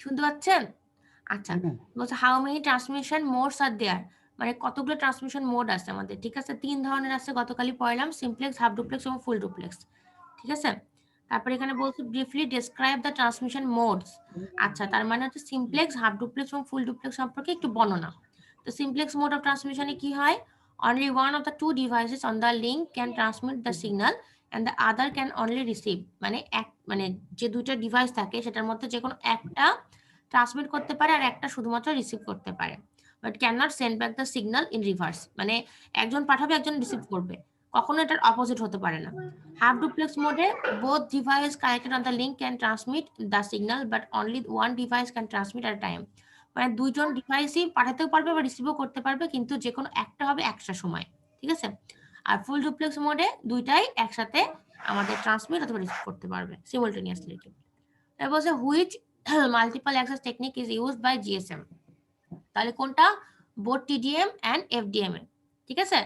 শুনতে পাচ্ছেন? আচ্ছা, বলছে how many transmission modes are দেয়ার, মানে কতগুলো ট্রান্সমিশন মোড আছে আমাদের, ঠিক আছে? 3 ধরনের আছে, গতকালই পড়লাম, সিমপ্লেক্স, হাফ ডুপ্লেক্স এবং ফুল ডুপ্লেক্স, ঠিক আছে? তারপরে এখানে বলছে briefly describe the transmission modes. আচ্ছা, তার মানে হচ্ছে সিমপ্লেক্স, হাফ ডুপ্লেক্স এবং ফুল ডুপ্লেক্স সম্পর্কে একটু বর্ণনা। তো সিমপ্লেক্স মোড অফ ট্রান্সমিশনে কি হয়, only one of the two devices on the link can transmit the signal and the other can only receive, মানে যে দুইটা ডিভাইস থাকে সেটার মধ্যে যে কোনো একটা ট্রান্সমিট করতে পারে আর একটা শুধুমাত্র রিসিভ করতে পারে, but can not send back the signal in reverse, মানে একজন পাঠাবে একজন রিসিভ করবে, কখনো এটার অপোজিট হতে পারে না। হাফ ডুপ্লেক্স মোডে both device connected on the link can transmit the signal but only one device can transmit at a time, মানে দুইজন ডিভাইসই পাঠাতেও পারবে বা রিসিভও করতে পারবে, কিন্তু যে কোনো একটা হবে একটা সময়, ঠিক আছে? আর ফুল ডুপ্লেক্স মোডে দুইটাই একসাথে আমাদের ট্রান্সমিট অথবা রিসিভ করতে পারবে সিমultaneously। তারপর বলছে which multiple access technique is used by GSM. তাহলে কোনটা? বোথ টিডিএম এন্ড এফডিএম এ, ঠিক আছে?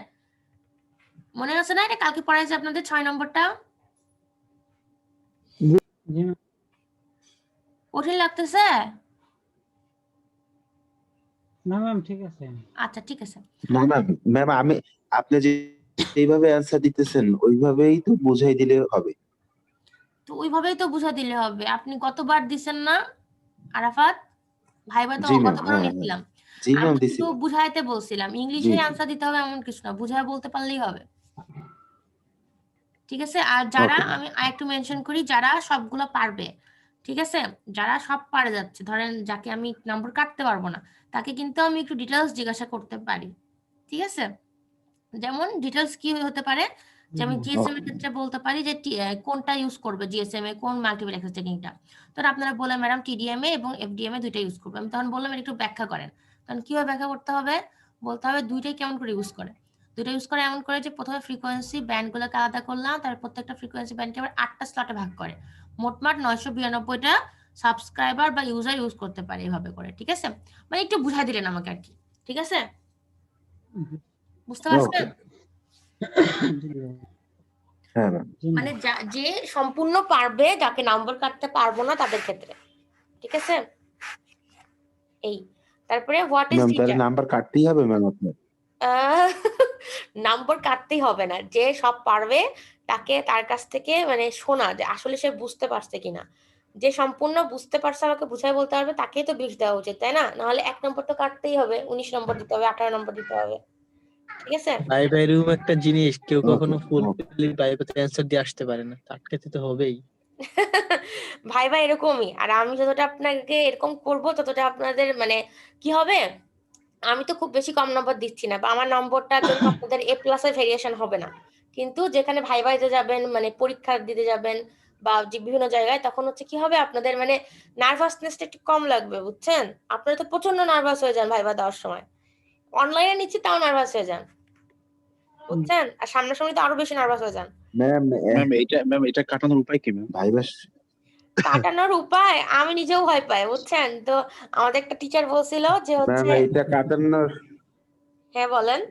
মনে আছে না, এটা কালকে পড়াইছে আপনাদের 6 নম্বরটা? জি ম্যাম। কঠিন লাগতেছে? না ম্যাম ঠিক আছে। আচ্ছা ঠিক আছে। না ম্যাম, ম্যাম আপনি যে এইভাবে অ্যান্সার দিতেছেন ওইভাবেই তো বুঝাই দিলে হবে। তো ওইভাবেই তো বুঝা দিলে হবে। আপনি গতবার দিছেন না আরাফাত? ভাইবা তো জি ম্যাম, গতবারও হ্যাঁ, নিয়েছিলাম। জি ম্যাম আমি দিছি। কিন্তু বুঝাইতে বলছিলাম, ইংলিশে জি। অ্যান্সার দিতে হবে এমন কিছু না, বুঝায় বলতে পারলেই হবে, ঠিক আছে? আর যারা, Okay, ma'am. আমি আরেকটু মেনশন করি, যারা সবগুলো পারবে, ঠিক আছে, যারা সব পারে যাচ্ছে, ধরেন যাকে আমি নম্বর কাটতে পারবো না, তাকে কিন্তু আমি একটু ডিটেলস জিজ্ঞাসা করতে পারি, ঠিক আছে? যেমন ডিটেলস কি হতে পারে, যে আমি জিএসএম এর ক্ষেত্রে বলতে পারি যে কোনটা ইউজ করবে, জিএসএম এ কোন মাল্টিপল অ্যাক্সেস টেকনিকটা। তখন আপনারা বলে ম্যাডাম টিডিএম এ এবং এফডিএম এ দুইটা ইউজ করবে। আমি তখন বললাম এটা একটু ব্যাখ্যা করেন। তখন কিভাবে ব্যাখ্যা করতে হবে? বলতে হবে দুইটাই কেমন করে ইউজ করে। দুইটা ইউজ করে এমন করে যে প্রথমে ফ্রিকোয়েন্সি ব্যান্ডগুলোকে আলাদা করলাম, তার প্রত্যেকটা ফ্রিকোয়েন্সি ব্যান্ডকে আবার 8টা স্লটে ভাগ করে মোটমাট 992টা সাবস্ক্রাইবার বা ইউজার ইউজ করতে পারে এভাবে করে, ঠিক আছে? মানে একটু বুঝাই দিলেন আমাকে আর কি, ঠিক আছে? বুঝতে পারছেন? হ্যাঁ ম্যাম। মানে যে সম্পূর্ণ পারবে, যাকে নাম্বার কাটতে পারবো না তাদের ক্ষেত্রে, ঠিক আছে? এই তারপরে হোয়াট ইজ ম্যাম তাহলে জিটার? নাম্বার কাটতেই হবে ম্যাম আপনার? নম্বর কাটতেই হবে না, যে সব পারবে তাকে তার কাছ থেকে মানে শোনা যে আসলে সে বুঝতে পারছে কিনা। যে সম্পূর্ণ বুঝতে পারছে আমাকে বুঝাই বলতে পারবে তাকেই তো 20 দেওয়া উচিত, তাই না? নাহলে 1 নম্বর তো কাটতেই হবে, 19 নম্বর দিতে হবে, 18 নম্বর দিতে হবে, ঠিক আছে? ভাইবা এরকম একটা জিনিস, কেউ ওকে, কখনো ওকে। ফুলফিল ভাইবাতে অ্যান্সার দিয়ে আসতে পারে না, আটকাতে তো হবেই। ভাইবা এরকমই, আর আমি যতটা আপনাকে এরকম করব ততটা আপনাদের মানে কি হবে, আমি তো খুব বেশি কম নম্বর দিচ্ছি না, বা আমার নম্বরটার জন্য আপনাদের A প্লাসের ভেরিয়েশন হবে না। কিন্তু যেখানে ভাইবা দিতে যাবেন, মানে পরীক্ষা দিতে যাবেন বা যে বিভিন্ন জায়গায়, তখন হচ্ছে কি হবে আপনাদের মানে নার্ভাসনেসটা একটু কম লাগবে, বুঝছেন? আপনারা তো প্রচন্ড নার্ভাস হয়ে যান ভাইবা দেওয়ার সময়, অনলাইনে নিচ্ছি তাও নার্ভাস হয়ে যান, বুঝছেন? আর সামনাসামনি তো আরো বেশি নার্ভাস হয়ে যান। ম্যাম ম্যাম এটা কাটানোর উপায় কি ম্যাম? ভাইবা কাটানোর উপায় আমি নিজেও ভয় পাই, বুঝছেন? তো আমাদের একটা টিচার বলছিল যে হচ্ছে, ম্যাম এটা কাটানোর, হ্যাঁ বলেন।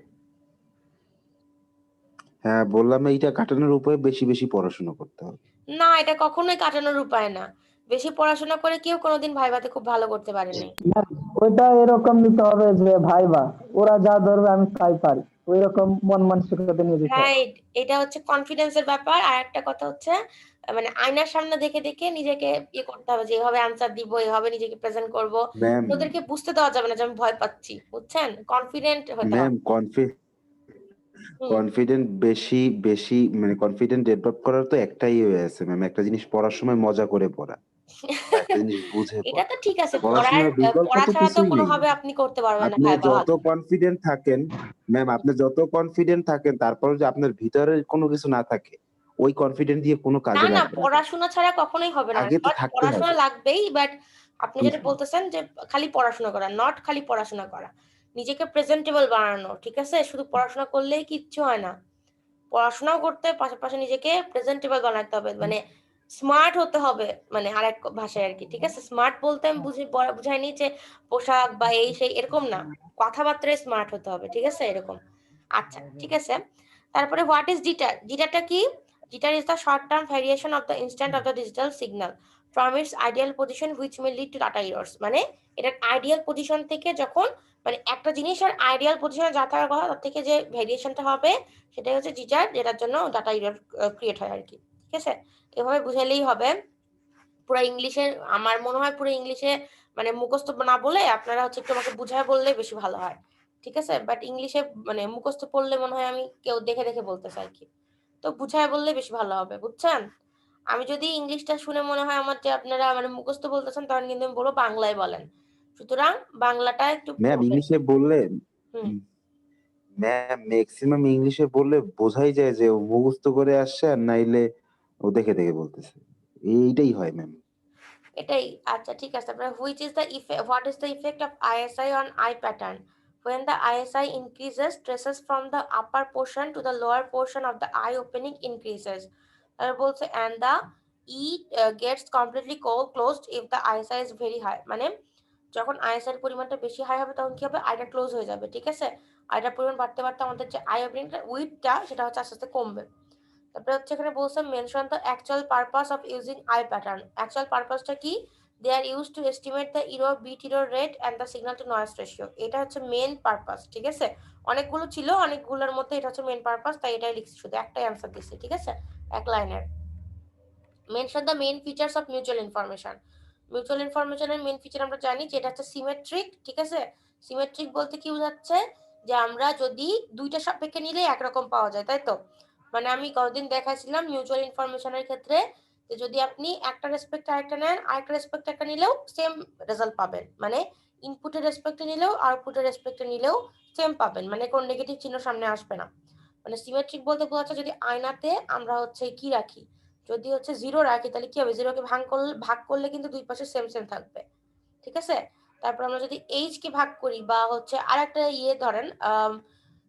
হ্যাঁ বললাম এইটা কাটানোর উপায় বেশি বেশি পড়াশোনা করতে হবে। না, এটা কখনোই কাটানোর উপায় না। বেশি পড়াশোনা করে কেউ কোনোদিন ভাইভাতে খুব ভালো করতে পারেনি। ওইটা এরকম নিতে হবে যে ভাইবা ওরা যা ধরবে আমি তাই পারি, ওই রকম মন মানসিকতা নিয়ে যেতে হবে। রাইট, এটা হচ্ছে কনফিডেন্সের ব্যাপার। আর একটা কথা হচ্ছে মানে আয়নার সামনে দেখে দেখে নিজেকে ইয়ে করতে হবে যে এভাবে আনসার দিব, এভাবে নিজেকে প্রেজেন্ট করব। ম্যাম ওদেরকে বুঝতে দেওয়া যাবে না যে আমি ভয় পাচ্ছি, বুঝছেন? কনফিডেন্ট হতে ম্যাম হবে। হুম। কনফিডেন্ট বেশি বেশি মানে কনফিডেন্ট ডেভেলপ করার তো একটাই ওয়ে আছে ম্যাম, একটা জিনিস পড়ার সময় মজা করে পড়া, বা একটা জিনিস বুঝে এটা পড়া। তো ঠিক আছে, পড়াশোনার বিকল্প পড়া তো ছাড়া তো কিছুই নেই। কোনোভাবে আপনি করতে পারবেন না আপনি ভাইবা যত ভালো। কনফিডেন্ট থাকেন ম্যাম, আপনি যত কনফিডেন্ট থাকেন, তারপর যে আপনার ভিতরে কোনো কিছু না থাকে, ওই কনফিডেন্ট দিয়ে কোনো না কাজে না, লাগবে না। পড়াশোনা ছাড়া কখনোই হবে না। আগে তো বাট থাকতে পড়াশোনা হবে। লাগবেই, বাট আপনি যেটা বলতেছেন যে খালি পড়াশোনা করা, নট খালি পড়াশোনা করা, নিজেকে প্রেজেন্টেবল বানানো, ঠিক আছে? শুধু পড়াশোনা করলেই কিচ্ছু হয় না, পড়াশোনাও করতে পাশাপাশি নিজেকে প্রেজেন্টেবল বানাতে হবে, মানে স্মার্ট হতে হবে, মানে আরেক ভাষায় আর কি, ঠিক আছে? স্মার্ট বলতে আমি বুঝাইনি যে পোশাক বা এই সেই এরকম না, কথাবার্তায় স্মার্ট হতে হবে, ঠিক আছে? এরকম। আচ্ছা ঠিক আছে, তারপরে হোয়াট ইজ জিটার? জিটারটা কি? Jitter is the short term variation of the instant of the digital signal from its ideal position which may lead to data errors. মানে এটার আইডিয়াল পজিশন থেকে যখন মানে একটা জিনিসের আইডিয়াল পজিশনে যা থাকার কথা তার থেকে যে ভ্যারিয়েশনটা হবে সেটাই হচ্ছে জিটার, যেটার জন্য ডাটা এরর ক্রিয়েট হয় আর কি, ঠিক আছে? এভাবে বুঝাইলেই হবে। পুরো ইংলিশে আমার মনে হয় পুরো ইংলিশে মানে মুখস্থ না বলে আপনারা হচ্ছে একটু আমাকে বুঝায় বললে বেশি ভালো হয়, ঠিক আছে? বাট ইংলিশে মানে মুখস্থ পড়লে মনে হয় আমি কেউ দেখে দেখে বলতেছে আর কি, তো বুঝায় বললে বেশি ভালো হবে, বুঝছেন? আমি যদি ইংলিশটা শুনে মনে হয় আমার যে আপনারা মানে মুখস্থ বলতেছেন, তখন কিন্তু আমি বলবো বাংলায় বলেন। সুতরাং বাংলাটা একটু ম্যাম পড়বেন। ইংলিশে বললে, হুম। ম্যাম ম্যাক্সিমাম ইংলিশে বললে বোঝাই যায় যে ও মুখস্থ করে আসছে, আর নাইলে ও দেখে দেখে বলতেছে, এইটাই হয় ম্যাম। এটাই। আচ্ছা ঠিক আছে, তারপরে which is the effect, what is the effect of ISI on eye pattern? When the ISI increases, stresses from the upper portion to the lower portion of the eye opening increases. বলছে and the E gets completely closed if the ISI is very high. মানে যখন ISI এর পরিমাণটা বেশি high হবে তখন কি হবে, আইটা ক্লোজ হয়ে যাবে, ঠিক আছে? আইটার পরিমাণ বাড়তে বাড়তে আমাদের যে আই ওপেনিংটা উইথটা সেটা হচ্ছে আস্তে আস্তে কমবে। তারপরে হচ্ছে এখানে বলছে mention the actual purpose of using eye pattern. Actual পারপাসটা কি? They are use to estimate the error bit error rate and the signal to noise ratio. এটা হচ্ছে মেন পারপাস, ঠিক আছে? অনেকগুলো ছিল, অনেকগুলোর মধ্যে এটা হচ্ছে মেন পারপাস, তাই এটাই লিখছি, শুধু একটাই অ্যান্সার দিচ্ছি, ঠিক আছে? এক লাইনের। Mention the main features of mutual information. Mutual ইনফরমেশনের মেইন ফিচার আমরা জানি যে এটা হচ্ছে সিমেট্রিক, ঠিক আছে? সিমেট্রিক বলতে কি বোঝাচ্ছে, যে আমরা যদি দুইটা সাপেক্ষে নিলে একরকম পাওয়া যায়, তাই তো? মানে আমি কতদিন দেখাইছিলাম মিউচুয়াল ইনফরমেশনের ক্ষেত্রে যে যদি আপনি একটা রেসপেক্টে আরেকটা নেন, আরেকটা রেসপেক্টে একটা নিলেও সেম রেজাল্ট পাবেন, মানে ইনপুটের রেসপেক্টে নিলেও আউটপুটের রেসপেক্টে নিলেও সেম পাবেন, মানে কোন নেগেটিভ চিহ্ন সামনে আসবে না। মানে সিমেট্রিক বলতে বোঝাচ্ছে যদি আয়নাতে আমরা হচ্ছে কি রাখি, যদি হচ্ছে 0 রাখি তাহলে কি হবে, 0 কে ভাগ করলে কিন্তু দুই পাশে সেম সেম থাকবে, ঠিক আছে? তারপর আমরা যদি h কে ভাগ করি বা হচ্ছে আরেকটা ইয়ে ধরেন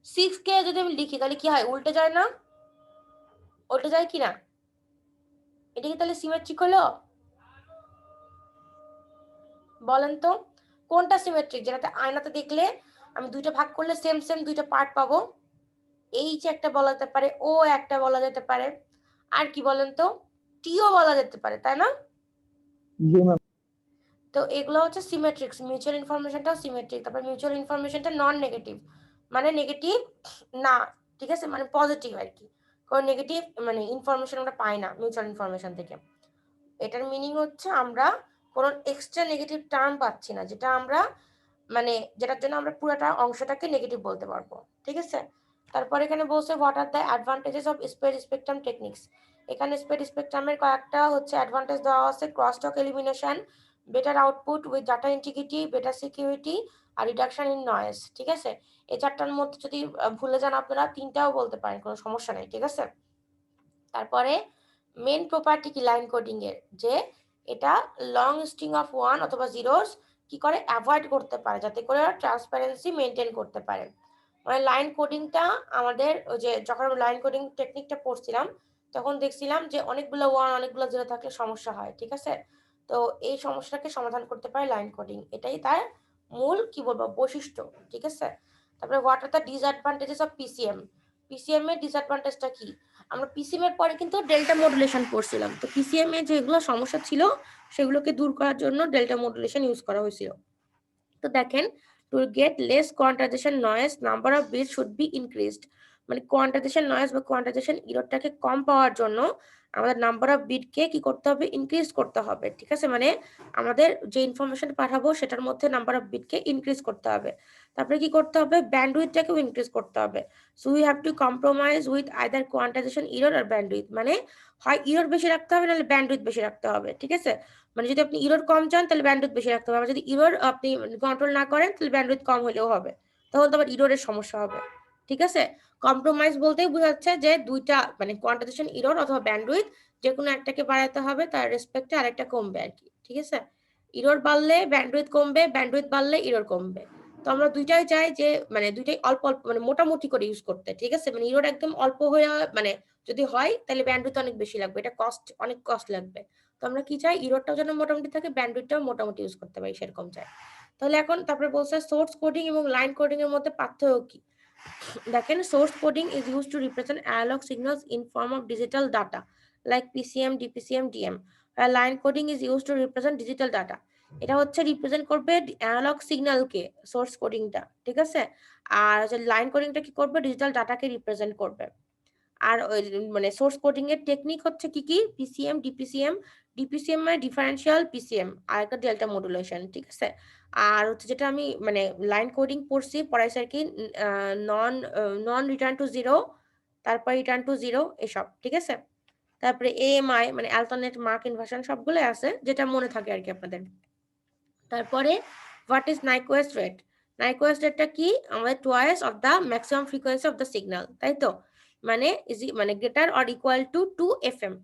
6 কে যদি আমি লিখি তাহলে কি হয়, উল্টে যায় না? উল্টে যায় কি না? এটা কি তাহলে সিমেট্রিক হলো? বলেন তো কোনটা সিমেট্রিক, যেটাতে আয়নাতে দেখলে আমি দুইটা ভাগ করলে সেম সেম দুইটা পার্ট পাবো? h একটা বলা যেতে পারে, ও একটা বলা যেতে পারে, আর কি বলেন তো, টিও বলা যেতে পারে, তাই না? জি ম্যাম। তো এগুলো হচ্ছে সিমেট্রিক, মিউচুয়াল ইনফরমেশনটাও সিমেট্রিক। তারপর মিউচুয়াল ইনফরমেশনটা নন নেগেটিভ, মানে নেগেটিভ না, ঠিক আছে, মানে পজিটিভ আর কি, কোনো নেগেটিভ মানে ইনফরমেশন আমরা পাই না মিউচুয়াল ইনফরমেশন থেকে। এটার মিনিং হচ্ছে আমরা কোনো এক্সট্রা নেগেটিভ টার্ম পাচ্ছি না, যেটা আমরা মানে যেটার জন্য আমরা পুরোটা অংশটাকে নেগেটিভ বলতে পারবো, ঠিক আছে। তারপর এখানে বলছে what are the advantages of spread spectrum techniques. এখানে স্প্রেড স্পেকট্রামের কয়েকটা হচ্ছে অ্যাডভান্টেজ দেওয়া আছে, cross talk elimination, better output with data integrity, better security, আর রিডাকশন ইন নয়েজ, ঠিক আছে। এই চারটার মধ্যে যদি ভুলে যান আপনারা তিনটাও বলতে পারেন, কোনো সমস্যা নেই, ঠিক আছে। তারপরে মেন প্রপার্টি কি লাইন কোডিং এর, যে এটা লং স্ট্রিং অফ ওয়ান অথবা জিরোস কি করে অ্যাভয়েড করতে পারে, যাতে করে ট্রান্সপারেন্সি মেনটেন করতে পারে। মানে লাইন কোডিংটা আমাদের ওই যে যখন আমরা লাইন কোডিং টেকনিকটা পড়ছিলাম তখন দেখছিলাম যে অনেকগুলো ওয়ান অনেকগুলো জিরো থাকলে সমস্যা হয়, ঠিক আছে। তো এই সমস্যাটাকে সমাধান করতে পারে লাইন কোডিং, এটাই তার মূল কি বলবো বৈশিষ্ট্য, ঠিক আছে। তারপরে what are the disadvantages of PCM. PCM এর ডিসঅ্যাডভান্টেজটা কি, আমরা পিসিএম এর পরে কিন্তু ডেল্টা মডুলেশন পড়ছিলাম, তো পিসিএম এ যেগুলো সমস্যা ছিল সেগুলোকে দূর করার জন্য ডেল্টা মডুলেশন ইউজ করা হয়েছিল। তো দেখেন, to get less quantization noise number of bits should be increased. মানে কোয়ান্টাইজেশন নয়েজ বা কোয়ান্টাইজেশন এররটাকে কম পাওয়ার জন্য আমাদের নাম্বার অফ বিটকে কি করতে হবে, ইনক্রিজ করতে হবে, ঠিক আছে। মানে আমাদের যে ইনফরমেশন পাঠাবো সেটার মধ্যে নাম্বার অফ বিটকে ইনক্রিজ করতে হবে। তারপরে কি করতে হবে, ব্যান্ডউইথটাকেও ইনক্রিজ করতে হবে। So we have to compromise with either quantization error আর ব্যান্ডউইথ, মানে হয় এরর বেশি রাখতে হবে নাহলে ব্যান্ডউইথ বেশি রাখতে হবে, ঠিক আছে। মানে যদি আপনি এরর কম চান তাহলে ব্যান্ডউইথ বেশি রাখতে হবে, আর যদি এরর আপনি কন্ট্রোল না করেন তাহলে ব্যান্ডউইথ কম হলেও হবে, তখন তো আবার এররের সমস্যা হবে, ঠিক আছে। কম্প্রোমাইজ বলতেই বোঝাচ্ছে যে দুইটা মানে কোয়ান্টাইজেশন এরর অথবা ব্যান্ডউইথ যে কোনো একটাকে বাড়াতে হবে, তার রেসপেক্টে আরেকটা কমবে আর কি, ঠিক আছে। এরর বাড়লে ব্যান্ডউইথ কমবে, ব্যান্ডউইথ বাড়লে এরর কমবে। তো আমরা দুইটাই চাই যে মানে দুইটাই অল্প অল্প মানে মোটামুটি করে ইউজ করতে, ঠিক আছে। মানে এরর একদম অল্প হয়ে মানে যদি হয় তাহলে ব্যান্ডউইথ অনেক বেশি লাগবে, এটা অনেক কস্ট লাগবে। তো আমরা কি চাই, এররটাও যেন মোটামুটি থাকে, ব্যান্ডউইথটাও মোটামুটি ইউজ করতে পারি সেরকম চাই। তাহলে এখন তারপরে বলছে সোর্স কোডিং এবং লাইন কোডিং এর মধ্যে পার্থক্য কি। দেখেন, source coding is use to represent analog signals in form of digital data like PCM, DPCM, DM. Line coding is use to represent digital data. এটা হচ্ছে রিপ্রেজেন্ট করবে অ্যানালগ সিগন্যালকে, সোর্স কোডিংটা, ঠিক আছে। আর লাইন কোডিংটা কি করবে, ডিজিটাল ডাটাকে রিপ্রেজেন্ট করবে। আর মানে সোর্স কোডিং এর টেকনিক হচ্ছে কি কি, পিসিএম, ডিপিসিএম। ডিপিসিএম মানে ডিফারেন্সিয়াল পিসিএম, আর একটা ডেল্টা মডুলেশন, ঠিক আছে। আর হচ্ছে যেটা আমি মানে লাইন কোডিং পড়াইছি আর কি, নন নন রিটার্ন টু জিরো, তারপর রিটার্ন টু জিরো, এসব, ঠিক আছে। তারপরে এএমআই মানে অ্যালটারনেট মার্ক ইনভার্সন, সবগুলো আছে যেটা মনে থাকে আর কি আপনাদের। তারপরে হোয়াট ইজ নাইকুয়েস্ট রেট। নাইকুয়েস্ট রেটটা কি, আমাদের twice of the maximum frequency of the signal, তাই তো। মানে মানে greater or equal to 2 FM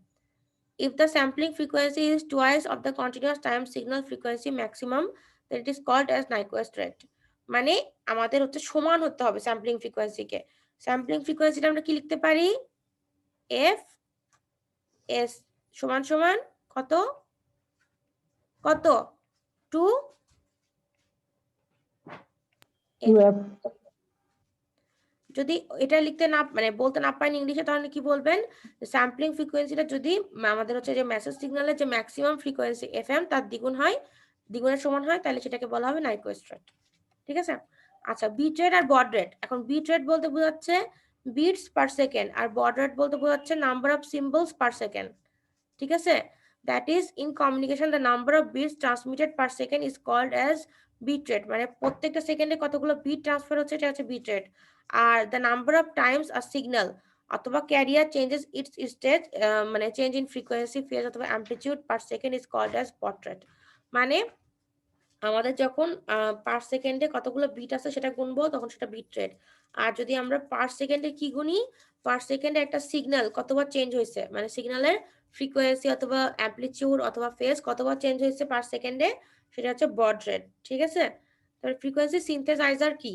if the sampling frequency is twice of the continuous time signal frequency maximum, then it is called as Nyquist rate. মানে আমাদের হচ্ছে সমান হতে হবে স্যাম্পলিং ফ্রিকোয়েন্সিকে। স্যাম্পলিং ফ্রিকোয়েন্সিটা আমরা কি লিখতে পারি, এফ এস সমান সমান কত কত 2 QF যদি এটা লিখতে না মানে বলতে না পারেন ইংলিশে, তাহলে কি বলবেন, স্যাম্পলিং ফ্রিকোয়েন্সিটা যদি আমাদের হচ্ছে যে মেসেজ সিগন্যালের যে ম্যাক্সিমাম ফ্রিকোয়েন্সি এফএম তার দ্বিগুণ হয়, দ্বিগুণের সমান হয়, তাহলে সেটাকে বলা হবে নাইকুয়েস্ট রেট, ঠিক আছে। আচ্ছা, বিট রেট আর বড রেট। এখন বিট রেট বলতে বোঝাচ্ছে বিটস পার সেকেন্ড, আর বড রেট বলতে বোঝাচ্ছে number of symbols per second, ঠিক আছে। That is in communication the number of bits transmitted per second is called as bit rate. মানে প্রত্যেকটা সেকেন্ডে কতগুলো বিট ট্রান্সফার হচ্ছে এটা হচ্ছে বিট রেট। আর the number of times a signal অথবা ক্যারিয়ার চেঞ্জেস ইটস স্টেজ মানে চেঞ্জ ইন ফ্রিকোয়েন্সি ফেজ অথবা amplitude per second is called as baud rate. মানে আমাদের যখন পার সেকেন্ডে কতগুলো বিট আছে সেটা গুনবো তখন সেটা বিট রেট। আর যদি আমরা পার সেকেন্ডে কি গুনি, পার সেকেন্ডে একটা সিগন্যাল কতবার চেঞ্জ হয়েছে, মানে সিগন্যালের ফ্রিকোয়েন্সি অথবা অ্যাম্পলিটিউড অথবা ফেজ কতবার চেঞ্জ হয়েছে পার সেকেন্ডে, সেটা হচ্ছে বড রেট, ঠিক আছে। তাহলে ফ্রিকোয়েন্সি সিনথেসাইজার কি,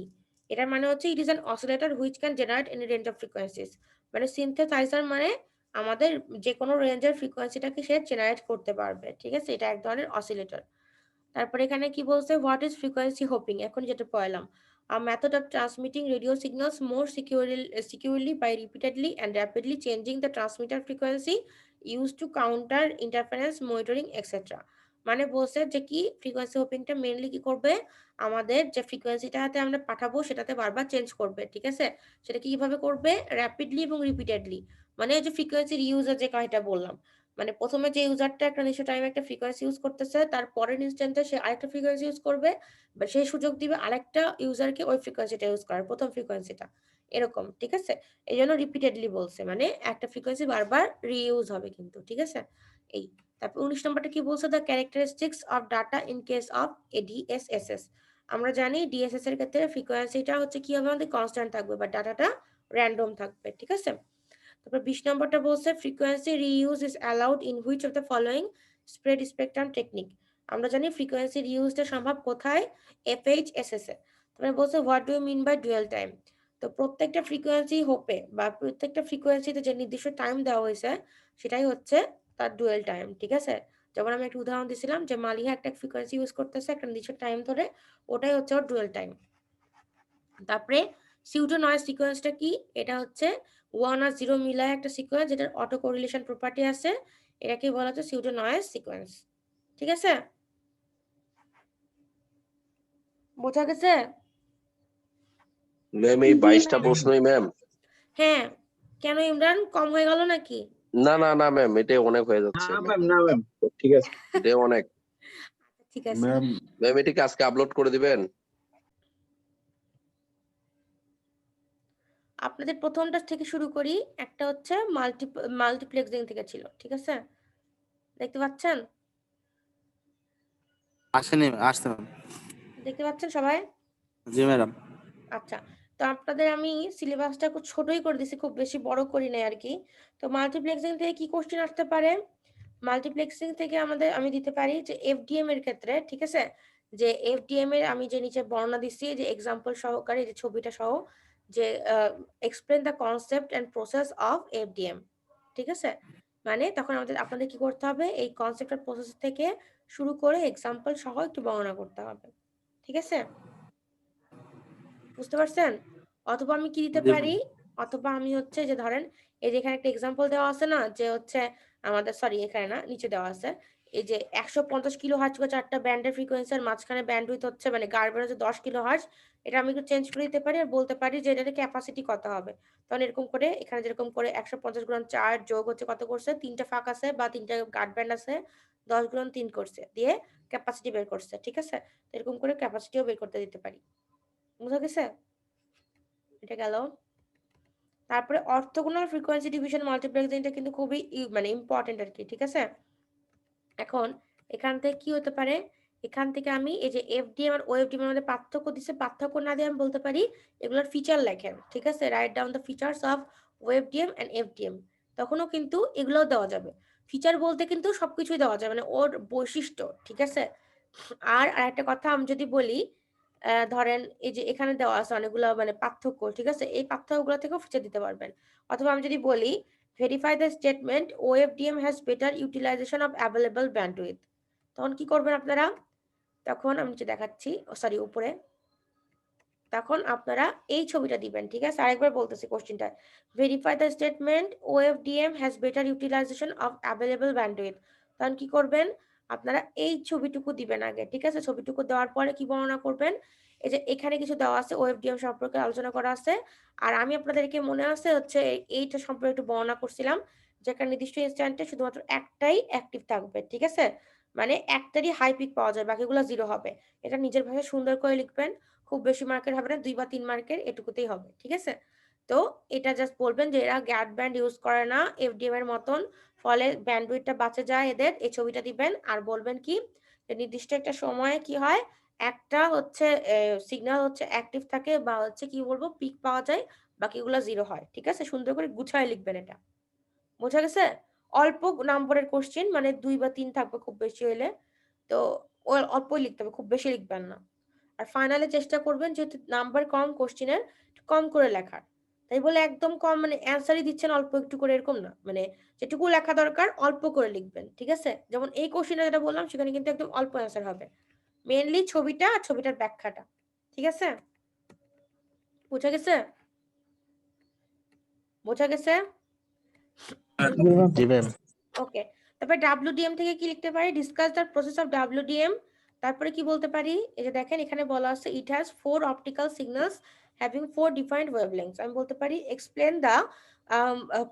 এটার মানে হচ্ছে it is an oscillator which can generate any range of frequencies. মানে সিনথেসাইজার মানে আমাদের যে কোনো রেঞ্জের ফ্রিকোয়েন্সিটাকে সে জেনারেট করতে পারবে, ঠিক আছে, এটা এক ধরনের অসিলেটর। তারপরে এখানে কি বলছে, হোয়াট ইজ ফ্রিকোয়েন্সি হোপিং, এখন যেটা পড়লাম, a method of transmitting radio signals more securely by repeatedly and rapidly changing the transmitter frequency used to counter interference, monitoring, etc. মানে বলছে যে কি ফ্রিকোয়েন্সি হোপিংটা মেইনলি কি করবে, আমাদের যে ফ্রিকোয়েন্সিটাতে আমরা পাঠাবো সেটাতে বারবার চেঞ্জ করবে, ঠিক আছে। সেটা কিভাবে করবে, র্যাপিডলি এবং রিপিটেডলি। মানে যে ফ্রিকোয়েন্সি রিউজের যে কাহিনীটা বললাম, মানে প্রথমে যে ইউজারটা একটা নির্দিষ্ট টাইমে একটা ফ্রিকোয়েন্সি ইউজ করতেছে, তার পরের ইনস্ট্যান্টে সে আরেকটা ফ্রিকোয়েন্সি ইউজ করবে, বা সেই সুযোগ দিবে আরেকটা ইউজারকে ওই ফ্রিকোয়েন্সিটা ইউজ করার, প্রথম ফ্রিকোয়েন্সিটা, এরকম, ঠিক আছে। এই জন্য রিপিটেডলি বলছে, মানে একটা ফ্রিকোয়েন্সি বারবার রিইউজ হবে কিন্তু, ঠিক আছে। এই তারপর 19 নম্বরটা কি বলছে, the characteristics of data in case of a DSSS. আমরা জানি ডিএসএস এর ক্ষেত্রে ফ্রিকোয়েন্সিটা হচ্ছে কি হবে, আমাদের কনস্ট্যান্ট থাকবে বা ডাটাটা র্যান্ডম থাকবে, ঠিক আছে। তারপর 20 নম্বরটা বলছে frequency reuse is allowed in which of the following spread spectrum technique. আমরা জানি ফ্রিকোয়েন্সি রিইউজটা সম্ভব কোথায়, এফএইচএসএস এ। তারপরে বলছে what do you mean by dual time. তো প্রত্যেকটা ফ্রিকোয়েন্সি হোপে বা প্রত্যেকটা ফ্রিকোয়েন্সিতে যে নির্দিষ্ট টাইম দেওয়া হয়েছে সেটাই হচ্ছে তার ডুয়াল টাইম, ঠিক আছে। যেমন আমি একটা উদাহরণ দিয়েছিলাম যে মালিহা একটা ফ্রিকোয়েন্সি ইউজ করতেছে একটা নির্দিষ্ট টাইম ধরে, ওটাই হচ্ছে ওর ডুয়াল টাইম। তারপরে সিউডো নয়েজ সিকোয়েন্সটা কি, এটা হচ্ছে 1 আর 0 মিলায় একটা সিকোয়েন্স যেটার অটো কোরিলেশন প্রপার্টি আছে, এটাকে বলা হচ্ছে সিউডো নয়েজ সিকোয়েন্স, ঠিক আছে। বোঝা গেছে? ম্যাম এই 22টা প্রশ্নই ম্যাম? হ্যাঁ, কেন ইমরান কম হয়ে গেল নাকি? না না না ম্যাম, এটা অনেক হয়ে যাচ্ছে ম্যাম। না ম্যাম ঠিক আছে। এটা অনেক। ঠিক আছে, ম্যাম ম্যাম এটা কি আজকে আপলোড করে দিবেন? আপনাদের প্রথমটা থেকে শুরু করি। একটা হচ্ছে মাল্টিপ্লেক্সিং থেকে ছিল, ঠিক আছে, দেখতে পাচ্ছেন? আসেনি, আসছে ম্যাম। দেখতে পাচ্ছেন সবাই? জি ম্যাডাম। আচ্ছা, তো আপনাদের আমি সিলেবাসটা খুব ছোটই করে দিছি, খুব বেশি বড় করি নাই আর কি। তো মাল্টিপ্লেক্সিং থেকে কি কোশ্চেন আসতে পারে, মাল্টিপ্লেক্সিং থেকে আমি দিতে পারি যে এফডিএম এর ক্ষেত্রে, ঠিক আছে, যে এফডিএম এর আমি যে নিচে বর্ণনা দিচ্ছি যে এক্সাম্পল সহকারে যে ছবিটা সহ, যে explain the concept and process of FDM, ঠিক আছে। মানে তখন আপনাদের কি করতে হবে, এই কনসেপ্ট আর প্রসেস থেকে শুরু করে এক্সাম্পল সহ একটু বর্ণনা করতে হবে, ঠিক আছে, বুঝতে পারছেন? অথবা আমি কি দিতে পারি, অথবা আমি হচ্ছে যে ধরেন এই যে এখানে একটা এক্সাম্পল দেওয়া আছে না, যে হচ্ছে আমাদের সরি এখানে না নিচে দেওয়া আছে, এই যে 150 কিলো হার্জ করে 4টা ব্যান্ডের ফ্রিকোয়েন্সি আর মাঝখানে ব্যান্ডউইথ হচ্ছে মানে গার্বের হচ্ছে 10 কিলো হার্জ, এটা আমি একটু চেঞ্জ করে দিতে পারি আর বলতে পারি যে এটার ক্যাপাসিটি কত হবে। তখন এরকম করে এখানে যেরকম করে 150 গুণন 4 যোগ হচ্ছে কত করছে, 3টা ফাঁক আছে বা 3টা গার্ড ব্যান্ড আছে, 10 গুণন 3 করছে দিয়ে ক্যাপাসিটি বের করছে, ঠিক আছে। এরকম করে ক্যাপাসিটিও বের করতে দিতে পারি, বুঝা গেছে? এটা গেল। তারপরে অর্থোগোনাল ফ্রিকোয়েন্সি ডিভিশন মাল্টিপ্লেক্সিংটা কিন্তু খুবই মানে ইম্পর্টেন্ট আর কি, ঠিক আছে। এখন এখান থেকে কি হতে পারে, এখান থেকে আমি এই যে এফডিএম আর ওএফডিএম এর মধ্যে পার্থক্য দিছে, পার্থক্য না দিয়ে আমি বলতে পারি এগুলোর ফিচার লেখেন, ঠিক আছে, write down the features of OFDM and FDM. তখনও কিন্তু এগুলোও দেওয়া যাবে, ফিচার বলতে কিন্তু সবকিছুই দেওয়া যাবে, মানে ওর বৈশিষ্ট্য, ঠিক আছে। আর আরেকটা কথা আমি যদি বলি, ধরেন এই যে এখানে দেওয়া আছে অনেকগুলো মানে পার্থক্য, ঠিক আছে, এই পার্থক্যগুলো থেকেও ফিচার দিতে পারবেন। অথবা আমি যদি বলি verify the statement OFDM has better utilization of available bandwidth, তখন কি করবেন আপনারা, তখন আমি নিচে দেখাচ্ছি, সরি উপরে, তখন আপনারা এই ছবিটা দিবেন, ঠিক আছে। আরেকবার বলতেছি কোশ্চেনটা, verify the statement OFDM has better utilization of available bandwidth, তখন কি করবেন আপনারা এই ছবিটুকু দিবেন আগে, ঠিক আছে। ছবিটুকু দেওয়ার পরে কি বর্ণনা করবেন, এই যে এখানে কিছু দেওয়া আছে ওএফডিএম সম্পর্কে আলোচনা করা আছে, আর আমি আপনাদেরকে মনে আছে হচ্ছে এইটা সম্পর্কে একটু বর্ণনা করছিলাম, যেখানে নির্দিষ্ট ইনস্ট্যান্টে শুধুমাত্র একটাই অ্যাক্টিভ থাকবে, ঠিক আছে, মানে একটারই হাই পিক পাওয়া যায়, বাকিগুলো জিরো হবে। এটা নিজের ভাষায় সুন্দর করে লিখবেন, খুব বেশি মার্কের হবে না, 2 বা 3 মার্কের এটুকুতেই হবে, ঠিক আছে। তো এটা জাস্ট বলবেন যে এরা গ্যাট ব্যান্ড ইউজ করে না এফডিএম এর মতন, ফলে ব্যান্ডউইথটা বাঁচে যায় এদের, এই ছবিটা দিবেন। আর বলবেন কি যে নির্দিষ্ট একটা সময়ে কি হয়, একটা হচ্ছে সিগন্যাল হচ্ছে অ্যাক্টিভ থাকে বা হচ্ছে কি বলবো পিক পাওয়া যায়, বাকিগুলো জিরো হয়, ঠিক আছে। সুন্দর করে গুছায় লিখবেন, এটা বোঝা গেছে? অল্প নম্বরের কোশ্চেন, মানে 2 বা 3 থাকবে খুব বেশি হইলে, তো অল্পই লিখতে হবে, খুব বেশি লিখবেন না। আর ফাইনালে চেষ্টা করবেন যেহেতু নাম্বার কম কোশ্চেনের, কম করে লেখার। তাই বলে একদম কম মানে অ্যান্সারই দিচ্ছেন অল্প একটু করে এরকম না, মানে যেটুকু লেখা দরকার অল্প করে লিখবেন, ঠিক আছে। যেমন এই কোশ্চেনে যেটা বললাম সেখানে কিন্তু একদম অল্প অ্যান্সার হবে, মেইনলি ছবিটা আর ছবিটার ব্যাখ্যাটা, ঠিক আছে। বোঝা গেছে? বোঝা গেছে? জি ম্যাম। ওকে, তারপরে WDM থেকে কি লিখতে পারি, discuss the process of WDM। তারপরে কি বলতে পারি, এই যে দেখেন এখানে বলা আছে it has 4 optical signals having 4 different wavelengths. আমি বলতে পারি explain the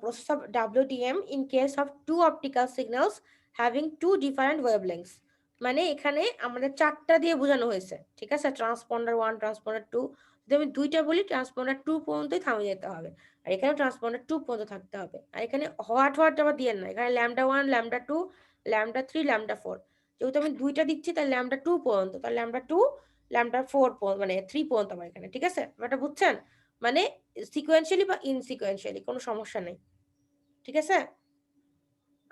process of WDM in case of 2 optical signals having 2 different wavelengths. মানে এখানে আমাদের 4টা দিয়ে বোঝানো হয়েছে, ঠিক আছে, ট্রান্সপন্ডার 1 ট্রান্সপন্ডার 2। যদি আমি 2টা বলি ট্রান্সপন্ডার 2 পর্যন্তই থামে যেতে হবে, আর এখানে ট্রান্সপন্ডার 2 পর্যন্ত থাকতে হবে। আর এখানে হোয়াট আবার দিয়ে না, এখানে λ1 λ2 λ3 λ4। যেহেতু আমি 2টা দিচ্ছি তাহলে λ2 পর্যন্ত, তাহলে λ2 λ4 মানে 3 পর্যন্ত আমার এখানে, ঠিক আছে, ব্যাপারটা বুঝছেন? মানে সিকোয়েন্সিয়ালি বা ইনসিকোয়েন্সিয়ালি কোনো সমস্যা নেই, ঠিক আছে।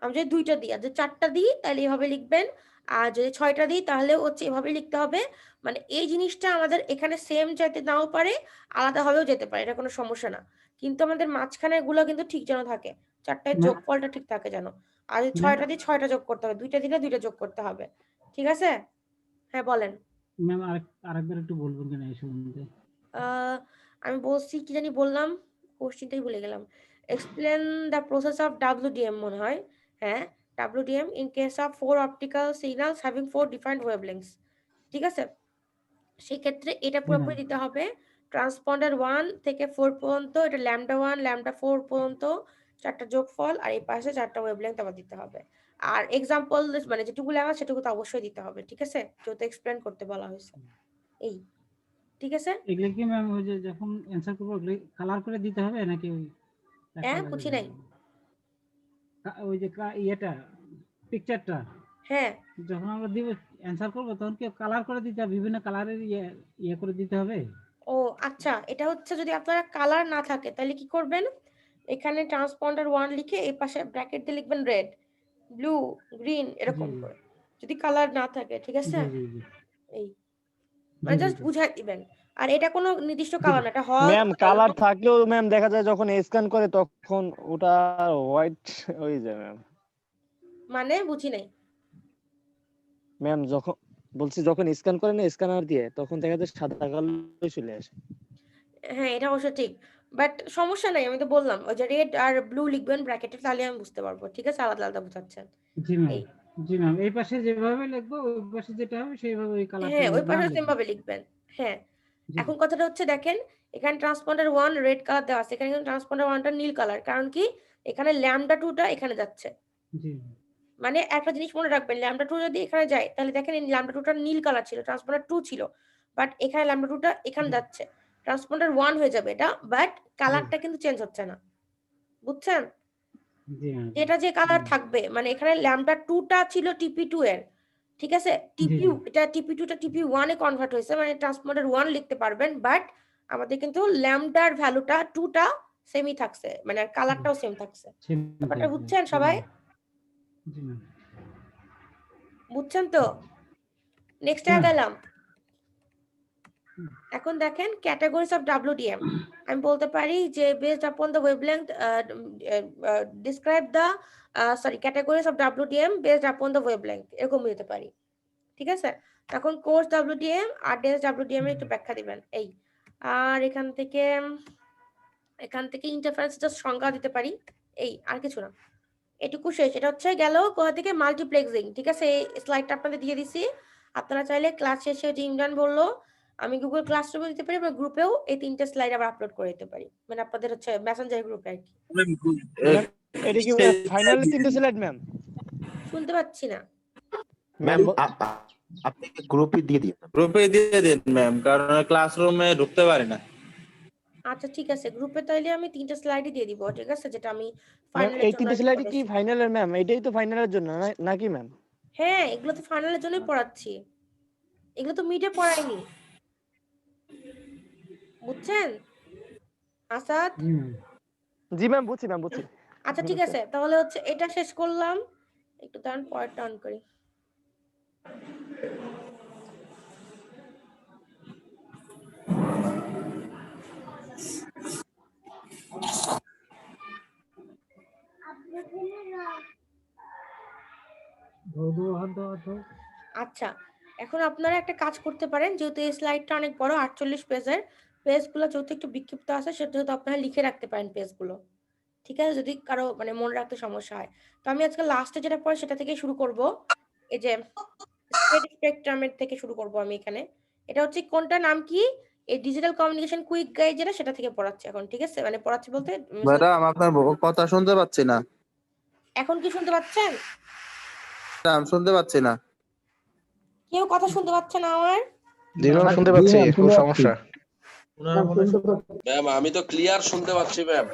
আমি যদি 2টা দিই আর যদি 4টা দিই তাহলে এভাবে লিখবেন, আর যদি 6টা দিই তাহলে হচ্ছে এভাবে লিখতে হবে। মানে এই জিনিসটা আমাদের এখানে সেম যেতে নাও পারে, আলাদা হয়েও যেতে পারে, এটা কোনো সমস্যা না, কিন্তু আমাদের মাঝখানে গুলো কিন্তু ঠিক যেন থাকে, 4টায় যোগফলটা ঠিক থাকে যেন। আর যদি 6টা দিই 6টা যোগ করতে হবে, 2টা দিলে 2টা যোগ করতে হবে, ঠিক আছে। হ্যাঁ বলেন ম্যাম, আরেকবার একটু বলবেন কিনা এই সম্বন্ধে? আমি বলছি কি জানি বললাম, কোশ্চেনটাই ভুলে গেলাম। Explain the process of WDM মনে হয়, হ্যাঁ, WDM in case of 4 optical signals having 4 different wavelengths, ঠিক আছে। সেই ক্ষেত্রে এটা পুরোপুরি দিতে হবে, ট্রান্সপন্ডার 1 থেকে 4 পর্যন্ত, এটা λ1 λ4 পর্যন্ত 4টা যোগফল, আর এই পাশে 4টা ওয়েভলেংথ আবার দিতে হবে। আর এক্সাম্পল মানে যেটুকু লেখা সেটুকু তো অবশ্যই দিতে হবে, ঠিক আছে, যেহেতু এক্সপ্লেন করতে বলা হয়েছে। এই ঠিক আছে। এগুলো কি ম্যাম ওই যে যখন অ্যানসার করবো কালার করে দিতে হবে নাকি? হ্যাঁ বুঝি নাই। ওই যে ইয়েটা পিকচারটা হ্যাঁ যখন আমরা দিব অ্যানসার করবো তখন কি কালার করে দিতে হবে, বিভিন্ন কালারের ইয়ে করে দিতে হবে? ও আচ্ছা, এটা হচ্ছে যদি আপনারা কালার না থাকে তাহলে কি করবেন, এখানে ট্রান্সপন্ডার 1 লিখে এই পাশে ব্র্যাকেট দিয়ে লিখবেন রেড, ব্লু, গ্রিন এরকম জি। করে, যদি কালার না থাকে, ঠিক আছে। জি জি জি এই মানে জি, জাস্ট জি। বুঝাই দিবেন। আর এটা কোনো নির্দিষ্ট কালার না, এটা হয় ম্যাম কালার থাকলেও ম্যাম দেখা যায় যখন স্ক্যান করে তখন ওটা হোয়াইট হয়ে যায় ম্যাম। মানে বুঝি নাই। ম্যাম যখন বলছি যখন স্ক্যান করে না স্ক্যানার দিয়ে তখন দেখা যায় সাদা কালো চলে আসে। হ্যাঁ এটা অবশ্য ঠিক, বাট সমস্যা নাই, আমি তো বললাম ওই যে রেড আর ব্লু লিখবেন ব্র্যাকেটে, তাহলে আমি বুঝতে পারবো, ঠিক আছে, আলাদা আলাদা বোঝাচ্ছেন। জি ম্যাম, এই জি ম্যাম, এই পাশে যেভাবে লিখবো ওই পাশে যেটা হবে সেইভাবে ওই কালারটা হ্যাঁ ওই পাশে সেম লিখবো। ভাবে লিখবেন। হ্যাঁ জি এখন কথাটা হচ্ছে দেখেন, এখানে ট্রান্সপন্ডার 1 রেড কালার দেওয়া আছে, এখানে কিন্তু ট্রান্সপন্ডার 1টা নীল কালার, কারণ কি এখানে λ2টা এখানে যাচ্ছে। জি মানে একটা জিনিস মনে রাখবেন, λ2 যদি এখানে যায় তাহলে দেখেন এই λ2টা নীল কালার ছিল, ট্রান্সপন্ডার 2 ছিল, বাট এখানে λ2টা এখানে যাচ্ছে, ট্রান্সপন্ডার 1 হয়ে যাবে এটা, বাট কালারটা কিন্তু চেঞ্জ হচ্ছে না, বুঝছেন। জি ম্যাম, এটা যে কালার থাকবে, মানে এখানে λ2টা ছিল TP2 এর, ঠিক আছে, TP2 এটা TP2টা TP1 এ কনভার্ট হয়েছে, মানে ট্রান্সপন্ডার 1 লিখতে পারবেন, বাট আমাদের কিন্তু ল্যামডার ভ্যালুটা 2টা সেমই থাকছে, মানে কালারটাও সেম থাকছে। ব্যাপারটা বুঝছেন সবাই? জি ম্যাম। বুঝছেন তো? নেক্সট গেলাম। এখন দেখেন ক্যাটাগরিজ অফ WDM। আমি বলতে পারি যে based upon the wavelength describe the categories of WDM based upon the wavelength, এরকম দিতে পারি, ঠিক আছে। এখন কোর্স WDM আর ডেন্স WDM এর একটু ব্যাখ্যা দিবেন। এই আর এখান থেকে ইন্টারফারেন্স জাস্ট সংজ্ঞা দিতে পারি, এই আর কিছু না, এটুকু শেষ। এটা হচ্ছে গেল কোথা থেকে মাল্টিপ্লেক্সিং, ঠিক আছে। এই স্লাইডটা আপনাদের দিয়ে দিছি, আপনারা চাইলে ক্লাস শেষে যে ইমরান বললো আমি গুগল ক্লাসরুমে দিতে পারি, বা গ্রুপেও এই 3টে স্লাইড আবার আপলোড করে দিতে পারি, মানে আপনাদের হচ্ছে মেসেঞ্জার গ্রুপে আর কি। এটা কি ফাইনাল 3টে স্লাইড ম্যাম? শুনতে পাচ্ছি না ম্যাম আপনি গ্রুপে দিয়ে দিন, গ্রুপে দিয়ে দিন ম্যাম, কারণ ক্লাসরুমে ঢুকতে পারি না। আচ্ছা ঠিক আছে, গ্রুপে তাইলে আমি 3টে স্লাইডই দিয়ে দিব, ঠিক আছে, যেটা আমি ম্যাম ফাইনালের এই জন্য 3টে স্লাইড কি ফাইনালের ম্যাম? এটাই তো ফাইনালের জন্য নাকি ম্যাম? হ্যাঁ এগুলো তো ফাইনালের জন্যই পড়াচ্ছি, এগুলো তো মিডে পড়াইনি, বুঝছেন আসাদ? জি ম্যাম বুঝছি ম্যাম বুঝছি। আচ্ছা ঠিক আছে, তাহলে হচ্ছে এটা শেষ করলাম, একটু দাঁড়ান পরেরটা অন করি। আচ্ছা এখন আপনারা একটা কাজ করতে পারেন, যেহেতু এই স্লাইডটা অনেক বড় 48 পেজের, পেজগুলো যেহেতু একটু বিক্ষিপ্ত আছে সেটা হয়তো আপনারা লিখে রাখতে পারেন পেজগুলো, ঠিক আছে, যদি কারো মানে মনে রাখতে সমস্যা হয়। তো আমি আজকে লাস্টে যেটা পড়ে সেটা থেকে শুরু করব। এই যে স্প্রেড স্পেকট্রামের থেকে শুরু করব আমি এখানে। এটা হচ্ছে কোনটা নাম কি? এই ডিজিটাল কমিউনিকেশন কুইক গাইড যেটা সেটা থেকে পড়াচ্ছি এখন, ঠিক আছে? মানে পড়াচ্ছি বলতে ম্যাডাম আপনার কথা শুনতে পাচ্ছি না। এখন কি শুনতে পাচ্ছেন? ম্যাডাম শুনতে পাচ্ছি না। কেউ কথা শুনতে পাচ্ছে না আমার? জি ম্যাম শুনতে পাচ্ছি, খুব সমস্যা। ম্যাম আমি তো ক্লিয়ার শুনতে পাচ্ছি ম্যাম।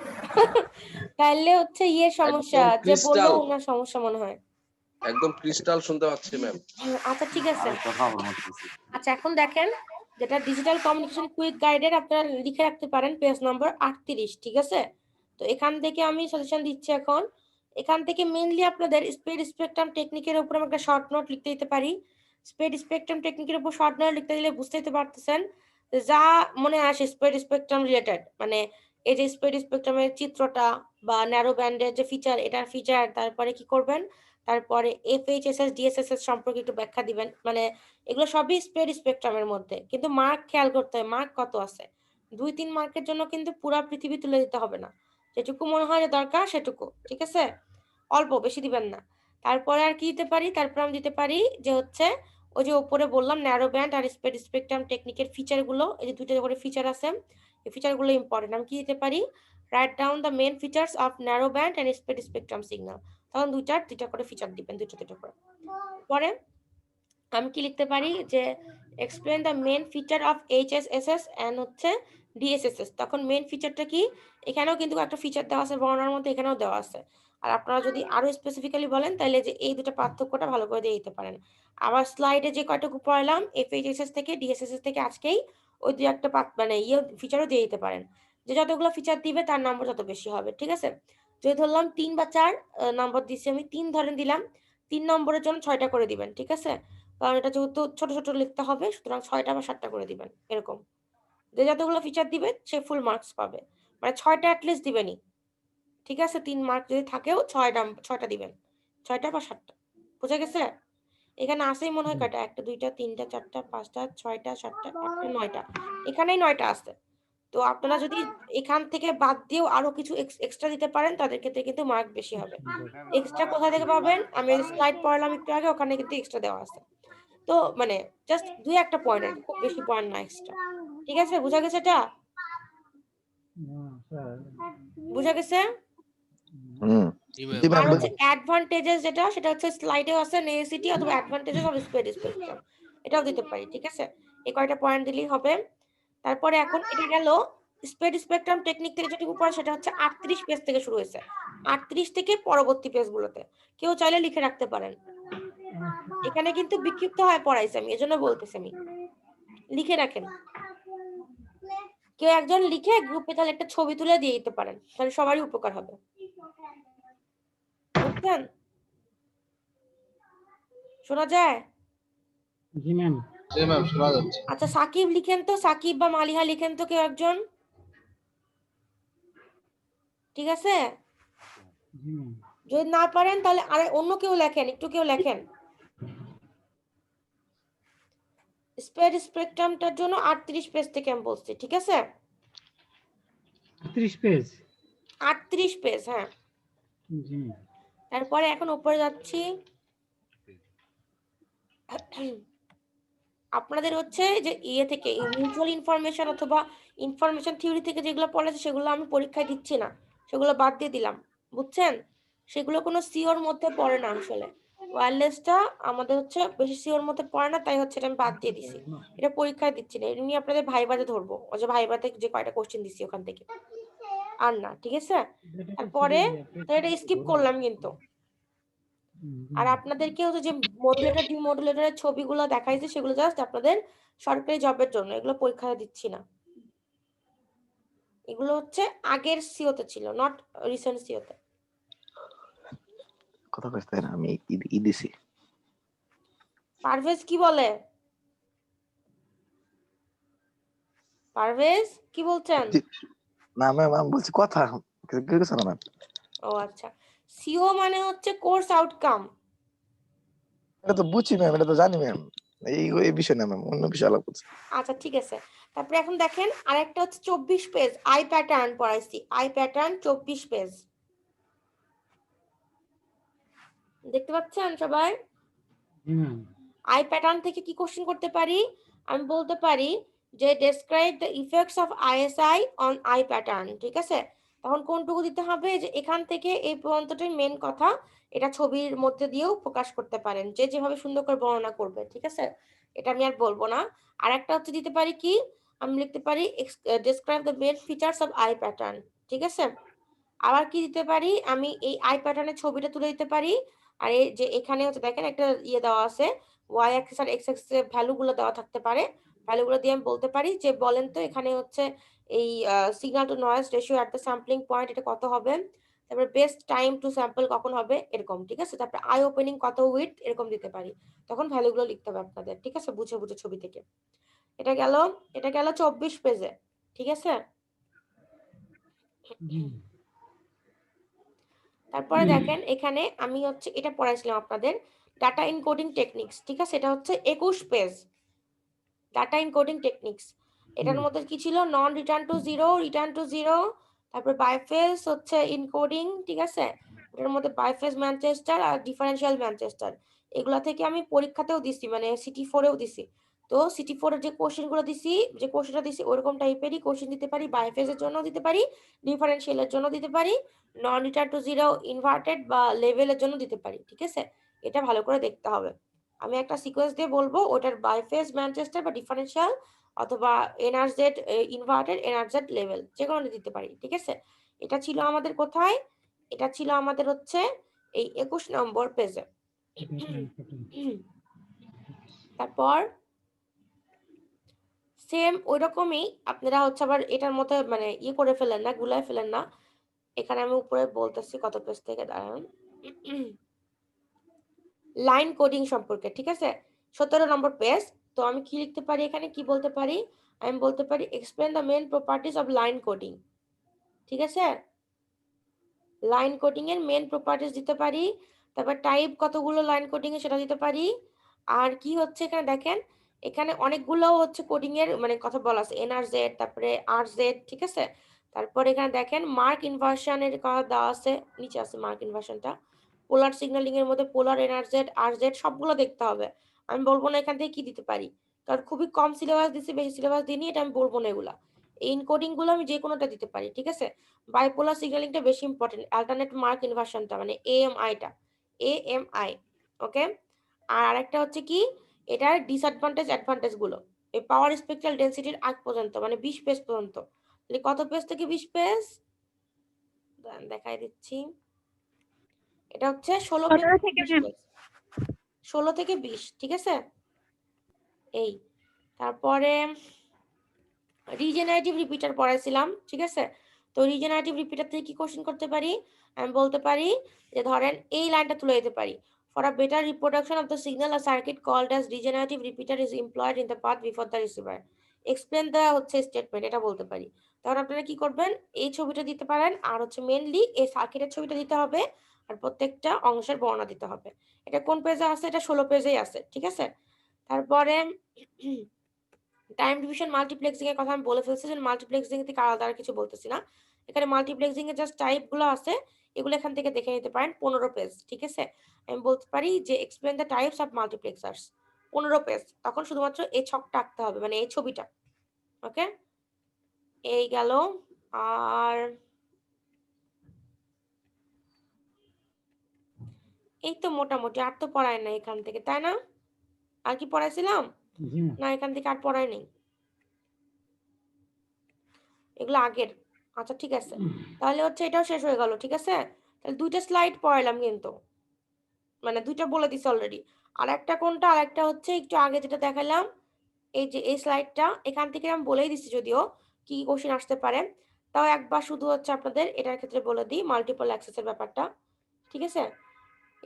তাহলে হচ্ছে সমস্যা, একদম যে বললো crystal। ওনার সমস্যা মনে হয়। একদম ক্রিস্টাল শুনতে পাচ্ছি ম্যাম। আচ্ছা ঠিক আছে। আচ্ছা এখন দেখেন, যেটা ডিজিটাল কমিউনিকেশন কুইক গাইডের আপনারা লিখে রাখতে পারেন পেজ নম্বর 38, ঠিক আছে? তো এখান থেকে আমি সাজেশন দিচ্ছি এখন। এখান থেকে মেইনলি আপনাদের স্প্রেড স্পেকট্রাম টেকনিকের উপর আমরা একটা শর্ট নোট লিখতে দিতে পারি। স্প্রেড স্পেকট্রাম টেকনিকের উপর শর্ট নোট লিখতে দিলে বুঝতেই তো পারতেছেন যা মনে আসে স্প্রেড স্পেকট্রাম রিলেটেড, মানে এই যে স্প্রেড স্পেকট্রামের চিত্রটা বা ন্যারো ব্যান্ডের যে ফিচার, এটার ফিচার, তারপরে কি করবেন, তারপরে FHSS DSSS সম্পর্কে একটু ব্যাখ্যা দিবেন। মানে এগুলো সবই স্প্রেড স্পেকট্রামের মধ্যে, কিন্তু মার্ক খেয়াল করতে হয় মার্ক কত আছে। 2-3 মার্কের জন্য কিন্তু পুরো পৃথিবী তুলে দিতে হবে না, যেটুকু মনে হয় যে দরকার সেটুকু, ঠিক আছে? অল্প বেশি দিবেন না। তারপরে আর কি দিতে পারি, তারপর আমি দিতে পারি যে হচ্ছে ওই যে উপরে বললাম ন্যারো ব্যান্ড আর স্প্রেড স্পেকট্রাম টেকনিকের ফিচারগুলো, এই যে দুটো করে ফিচার আছে, এই ফিচারগুলো ইম্পর্টেন্ট। আমি কি দিতে পারি, write down the main features of narrow band and spread spectrum signal. তখন দুইটা করে ফিচার দিবেন, দুইটা করে। পরে আমি কি লিখতে পারি যে explain the main feature of HSSS and হচ্ছে DSSS। তখন মেইন ফিচারটা কি, এখানেও কিন্তু একটা ফিচার দেওয়া আছে বর্ণনার মধ্যে, এখানেও দেওয়া আছে। আর আপনারা যদি আরো স্পেসিফিক্যালি বলেন তাহলে যে এই দুটো পার্থক্যটা ভালো করে দিয়ে দিতে পারেন। আবার স্লাইডে যে কয়টুকু পড়ালাম FHSS থেকে DSSS থেকে আজকেই, ওই দুই একটা মানে ফিচারও দিয়ে দিতে পারেন। যে যতগুলো ফিচার দিবে তার নম্বর যত বেশি হবে, ঠিক আছে? যদি ধরলাম 3 বা 4 নম্বর দিচ্ছি আমি, 3 ধরেন দিলাম, 3 নম্বরের জন্য 6টা করে দিবেন, ঠিক আছে? কারণ এটা যেহেতু ছোট ছোট লিখতে হবে, সুতরাং 6টা বা 7টা করে দিবেন এরকম। যে যতগুলো ফিচার দিবে সে ফুল মার্কস পাবে, মানে 6টা অ্যাটলিস্ট দিবেনই, ঠিক আছে? 3 মার্ক যদি থাকেও 6টা দিবেন, 6টা বা 7টা। বুঝা গেছে? এখানে আসেই মনে হয় কয়টা, 1টা 2টা 3টা 4টা 5টা 6টা 7টা 8টা 9টা, এখানেই 9টা আছে। তো আপনারা যদি এখান থেকে বাদ দিয়েও আরো কিছু এক্সট্রা দিতে পারেন তাদের ক্ষেত্রে কিন্তু মার্ক বেশি হবে। এক্সট্রা কোথা থেকে পাবেন, আমি স্লাইড পড়লাম একটু আগে, ওখানে কিন্তু এক্সট্রা দেওয়া আছে। তো মানে জাস্ট 2-1টা পয়েন্ট আর কি, খুব বেশি পয়েন্ট না এক্সট্রা, ঠিক আছে? বুঝা গেছে এটা? বুঝা গেছে? আর হচ্ছে অ্যাডভান্টেজেস যেটা, সেটা হচ্ছে স্লাইডেও আছে, নেসিটি অথবা অ্যাডভান্টেজেস অফ স্প্রেড স্পেকট্রাম, এটাও দিতে পারি, ঠিক আছে? এই কয়টা পয়েন্ট দিলেই হবে। তারপরে এখন এটা গেল স্প্রেড স্পেকট্রাম টেকনিক থেকে যেটুকু পড়া, সেটা হচ্ছে 38 পেজ থেকে শুরু হয়েছে, 38 থেকে পরবর্তী পেজগুলোতে কেউ চাইলে লিখে রাখতে পারেন। এখানে কিন্তু বিক্ষিপ্ত হয় পড়াইছে আমি, এজন্য বলতেছি আমি, লিখে রাখেন। কেউ একজন লিখে গ্রুপে তাহলে একটা ছবি তুলে দিয়ে দিতে পারেন, তাহলে সবারই উপকার হবে, বুঝছেন? শোনা যায়? জি ম্যাম। আচ্ছা সাকিব লিখেন তো, সাকিব বা মালিহা লিখেন তো কেউ একজন, ঠিক আছে? জি ম্যাম। যদি না পারেন তাহলে আর অন্য কেউ লেখেন, একটু কেউ লেখেন। স্প্রেড স্পেকট্রামটার জন্য 38 পেজ থেকে আমি বলছি, ঠিক আছে? 38 পেজ। 38 পেজ, হ্যাঁ। জি ম্যাম। তারপরে এখন উপরে যাচ্ছি, আপনাদের হচ্ছে যে থেকে মিউচুয়াল ইনফরমেশন অথবা ইনফরমেশন থিওরি থেকে যেগুলো পড়াচ্ছে সেগুলো আমি পরীক্ষায় দিচ্ছি না, সেগুলো বাদ দিয়ে দিলাম, বুঝছেন? সেগুলো কোনো সিওর মধ্যে পড়ে না আসলে, ওয়্যারলেসটা আমাদের হচ্ছে বেশি সিওর মধ্যে পড়ে না, তাই হচ্ছে এটা আমি বাদ দিয়ে দিছি, এটা পরীক্ষায় দিচ্ছি না। এটা নিয়ে আপনাদের ভাইবাতে ধরবো, ওই যে ভাইবাতে যে কয়টা কোশ্চেন দিচ্ছি ওখান থেকে, আর না, ঠিক আছে? তারপরে তো এটা স্কিপ করলাম কিন্তু। আর আপনাদেরকে হচ্ছে যে মডুলেটর ডিমডুলেটরের ছবিগুলো দেখাইছে সেগুলো জাস্ট আপনাদের সরকারি জবের জন্য, এগুলো পরীক্ষায় দিচ্ছি না। এগুলো হচ্ছে আগের সিওতে ছিল, নট রিসেন্ট সিওতে। কথা কইতে না, আমি দিছি। পারভেজ কি বলে? পারভেজ কি বলছেন? না ম্যাম আমি বলছি কথা কিছু না ম্যাম। ও আচ্ছা, সিও মানে হচ্ছে কোর্স আউটকাম। এটা তো বুঝছি ম্যাম, এটা তো জানি ম্যাম, এই বিষয় না ম্যাম, অন্য বিষয় আলাপ করছি। আচ্ছা ঠিক আছে। তারপরে এখন দেখেন আরেকটা হচ্ছে 24 পেজ আই প্যাটার্ন পড়াইছি, আই প্যাটার্ন 24 পেজ, দেখতে পাচ্ছেন সবাই? জি ম্যাম। আই প্যাটার্ন থেকে কি কোশ্চেন করতে পারি? আমি বলতে পারি যে describe the effects of ISI on I pattern, ঠিক আছে? তখন কোনটুকু দিতে হবে? যে এখান থেকে এই পর্যন্তটাই মেন কথা, এটা ছবির মধ্যে দিয়েও প্রকাশ করতে পারেন, যে যেভাবে সুন্দর করে বর্ণনা করবে, ঠিক আছে? এটা আমি আর বলবো না। আর একটা হচ্ছে দিতে পারি কি, আমি লিখতে পারি describe the main features of eye pattern, ঠিক আছে? আবার কি দিতে পারি, আমি এই আই প্যাটার্নের ছবিটা তুলে দিতে পারি। আর এই যে এখানে হচ্ছে দেখেন একটা ইয়ে দেওয়া আছে, ওয়াই অ্যাক্সিস আর এক্স অ্যাক্সিস এর ভ্যালুগুলো দেওয়া থাকতে পারে। ভ্যালুগুলো দিয়ে আমি বলতে পারি যে বলেন তো এখানে হচ্ছে এই signal to noise ratio at the sampling point এটা কত হবে, তারপরে বেস্ট টাইম টু স্যাম্পল কখন হবে এরকম, ঠিক আছে? তারপরে আই ওপেনিং কত উইথ এরকম দিতে পারি। তখন ভ্যালুগুলো লিখতে হবে আপনাদের, ঠিক আছে? বুঝে বুঝে ছবি থেকে। এটা গেল 24 পেজে, ঠিক আছে? জি। তারপরে দেখেন এখানে আমি হচ্ছে এটা পড়াইছিলাম আপনাদের ডাটা এনকোডিং টেকনিক্স, ঠিক আছে? এটা হচ্ছে 21 পেজ, ডাটা এনকোডিং টেকনিক্স। এটার মধ্যে কি ছিল? নন return to zero, return to zero, তারপর বাইফেজ হচ্ছে এনকোডিং, ঠিক আছে? এটার মধ্যে বাইফেজ ম্যানচেস্টার আর ডিফারেন্সিয়াল ম্যানচেস্টার, এগুলা থেকে আমি পরীক্ষাতেও দিছি, মানে সিটি 4-এও দিছি। তো সিটি 4-এর যে কোশ্চেনগুলো দিছি, যে কোশ্চেনটা দিছি ওরকম টাইপেরই কোশ্চেন দিতে পারি, বাইফেজের জন্য দিতে পারি, ডিফারেন্সিয়ালের জন্য দিতে পারি, নন রিটার্ন টু জিরো, ইনভার্টেড বা লেভেলের জন্য দিতে পারি, ঠিক আছে? এটা ভালো করে দেখতে হবে। আমি একটা সিকোয়েন্স দিয়ে বলবো, ওটার বাইফেজ ম্যানচেস্টার বা ডিফারেন্সিয়াল অথবা এনআরজেড ইনভার্টেড, এনআরজেড লেভেল, যে কোনো দিতে পারি, ঠিক আছে? এটা ছিল আমাদের কোথায়? এটা ছিল আমাদের হচ্ছে এই 21 নম্বর পেজে। তারপর সেম ওই রকমই আপনারা হচ্ছে আবার এটার মধ্যে মানে ইয়ে করে ফেলেন না, গুলায় ফেলেন না। এখানে আমি উপরে বলতেছি কত পেজ থেকে, দাঁড়ান। লাইন কোডিং সম্পর্কে, ঠিক আছে? 17 নম্বর পেজ। তো আমি কি লিখতে পারি এখানে, কি বলতে পারি? আমি বলতে পারি explain the main properties of line coding, ঠিক আছে? লাইন কোডিং এর মেন প্রপার্টিজ দিতে পারি, তারপর টাইপ কতগুলো লাইন কোডিং এর সেটা দিতে পারি। আর কি হচ্ছে এখানে দেখেন, এখানে অনেকগুলো হচ্ছে কোডিং এর মানে কথা বলা আছে, এনআরজেড তারপরে আরজেড, ঠিক আছে? তারপর এখানে দেখেন মার্ক ইনভার্সনের কথা দেওয়া আছে, নিচে আছে মার্ক ইনভার্সনটা। পোলার সিগন্যালিং এর মধ্যে পোলার, এনআরজেড, আরজেড সবগুলো দেখতে হবে। আমি বলবো না এখান থেকে কি দিতে পারি, কারণ খুবই কম সিলেবাস দিছি, বেশি সিলেবাস দিইনি, এটা আমি বলবো না এগুলা। এই ইনকোডিং গুলো আমি যে কোনোটা দিতে পারি, ঠিক আছে? বাইপোলার সিগন্যালিংটা বেশি ইম্পর্টেন্ট, অল্টারনেট মার্ক ইনভার্সনটা মানে এএমআইটা, এএমআই, ওকে? আর আরেকটা হচ্ছে কি, এটার ডিসঅ্যাডভান্টেজ অ্যাডভান্টেজ গুলো এই পাওয়ার স্পেকট্রাল ডেনসিটির আগ পর্যন্ত মানে 20 পেজ পর্যন্ত। তাহলে কত পেজ থেকে 20 পেজ দেখাই দিচ্ছি, এটা হচ্ছে 16 পেজ 17 থেকে 20 ম্যাম। পেজ, 16 থেকে 20, ঠিক আছে? এই তারপরে রিজেনারেটিভ রিপিটার পড়াইছিলাম, ঠিক আছে? তো রিজেনারেটিভ রিপিটার থেকে কি কোশ্চেন করতে পারি? আমি বলতে পারি যে ধরেন এই লাইনটা তুলে দিতে পারি, for a better reproduction of the signal a circuit called as regenerative repeater is employed in the path before the receiver, explain the হচ্ছে স্টেটমেন্ট, এটা বলতে পারি। তখন আপনারা কি করবেন, এই ছবিটা দিতে পারেন, আর হচ্ছে মেইনলি এই সার্কিটের ছবিটা দিতে হবে, আর প্রত্যেকটা অংশের বর্ণনা দিতে হবে। এটা কোন পেজে আছে? এটা 16 পেজেই আছে, ঠিক আছে? তারপরে টাইম ডিভিশন মাল্টিপ্লেক্সিং এর কথা আমি বলে ফেলছি, যে মাল্টিপ্লেক্সিং থেকে আলাদা আর কিছু বলতেছি না। এখানে মাল্টিপ্লেক্সিং এর জাস্ট টাইপ গুলো আছে, এগুলো এখান থেকে দেখে নিতে পারেন, 15 পেজ, ঠিক আছে? আমি বলতে পারি যে explain the types of multiplexers, 15 page. তখন শুধুমাত্র এই ছকটা আঁকতে হবে, মানে এই ছবিটা, ওকে? এই গেল। আর এই তো মোটামুটি, আর তো পড়ায় না এখান থেকে, তাই না? আর কি পড়াইছিলাম? জি ম্যাম। না, এখান থেকে আর পড়াই নেই, এগুলো আগের। আচ্ছা ঠিক আছে, তাহলে হচ্ছে এটাও শেষ হয়ে গেল, ঠিক আছে? তাহলে 2টা স্লাইড পড়াইলাম কিন্তু, মানে 2টা বলে দিছি অলরেডি। আর একটা কোনটা? আর একটা হচ্ছে একটু আগে যেটা দেখালাম, এই যে এই স্লাইডটা, এখান থেকে আমি বলেই দিছি যদিও কি কি কোশ্চেন আসতে পারে। তাও একবার শুধু হচ্ছে আপনাদের এটার ক্ষেত্রে বলে দিই, মাল্টিপল অ্যাক্সেসের ব্যাপারটা, ঠিক আছে?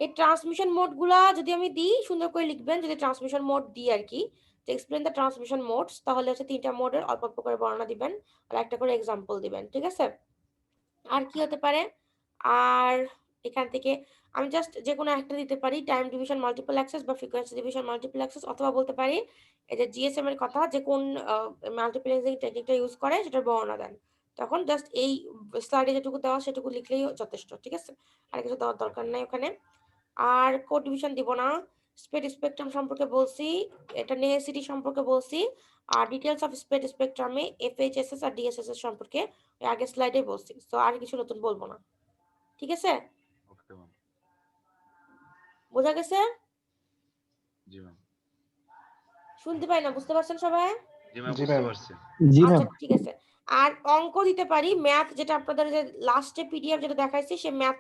এই ট্রান্সমিশন মোড গুলা যদি আমি দিই, সুন্দর করে লিখবেন, যদি ট্রান্সমিশন মোড দিই আর কি, যে এক্সপ্লেন দ্য ট্রান্সমিশন মোডস, তাহলে হচ্ছে 3টা মোডের অল্প অল্প করে বর্ণনা দিবেন, আর একটা করে এক্সাম্পল দিবেন, ঠিক আছে? আর কি হতে পারে? আর এখান থেকে আমি জাস্ট যে কোনো একটা দিতে পারি, টাইম ডিভিশন মাল্টিপল অ্যাক্সেস বা ফ্রিকোয়েন্সি ডিভিশন মাল্টিপল অ্যাক্সেস, অথবা বলতে পারি এই যে জিএসএম এর কথা, যে কোন মাল্টিপ্লেক্সিং টেকনিকটা ইউজ করে সেটার বর্ণনা দেন। তখন জাস্ট এই স্লাইডে যেটুকু দেওয়া সেটুকু লিখলেই যথেষ্ট, ঠিক আছে? আর কিছু দেওয়ার দরকার নাই ওখানে। আর কোড ডিভিশন দিব না, স্পেড স্পেকট্রাম সম্পর্কে বলছি, এটা নেসেসিটি সম্পর্কে বলছি, আর ডিটেলস অফ স্পেড স্পেকট্রামে এফএইচএসএস আর ডিএসএসএস সম্পর্কে ওই আগের স্লাইডে বলছি। তো আর কিছু নতুন বলবো না, ঠিক আছে? বোঝা গেছে? শুনতে পাই না, বুঝতে পারছেন সবাই? জি আচ্ছা ম্যাম ঠিক আছে। আর অঙ্ক দিতে পারি, ম্যাথ যেটা আপনাদের যে লাস্টে পিডিএফ যেটা দেখাইছি সে ম্যাথ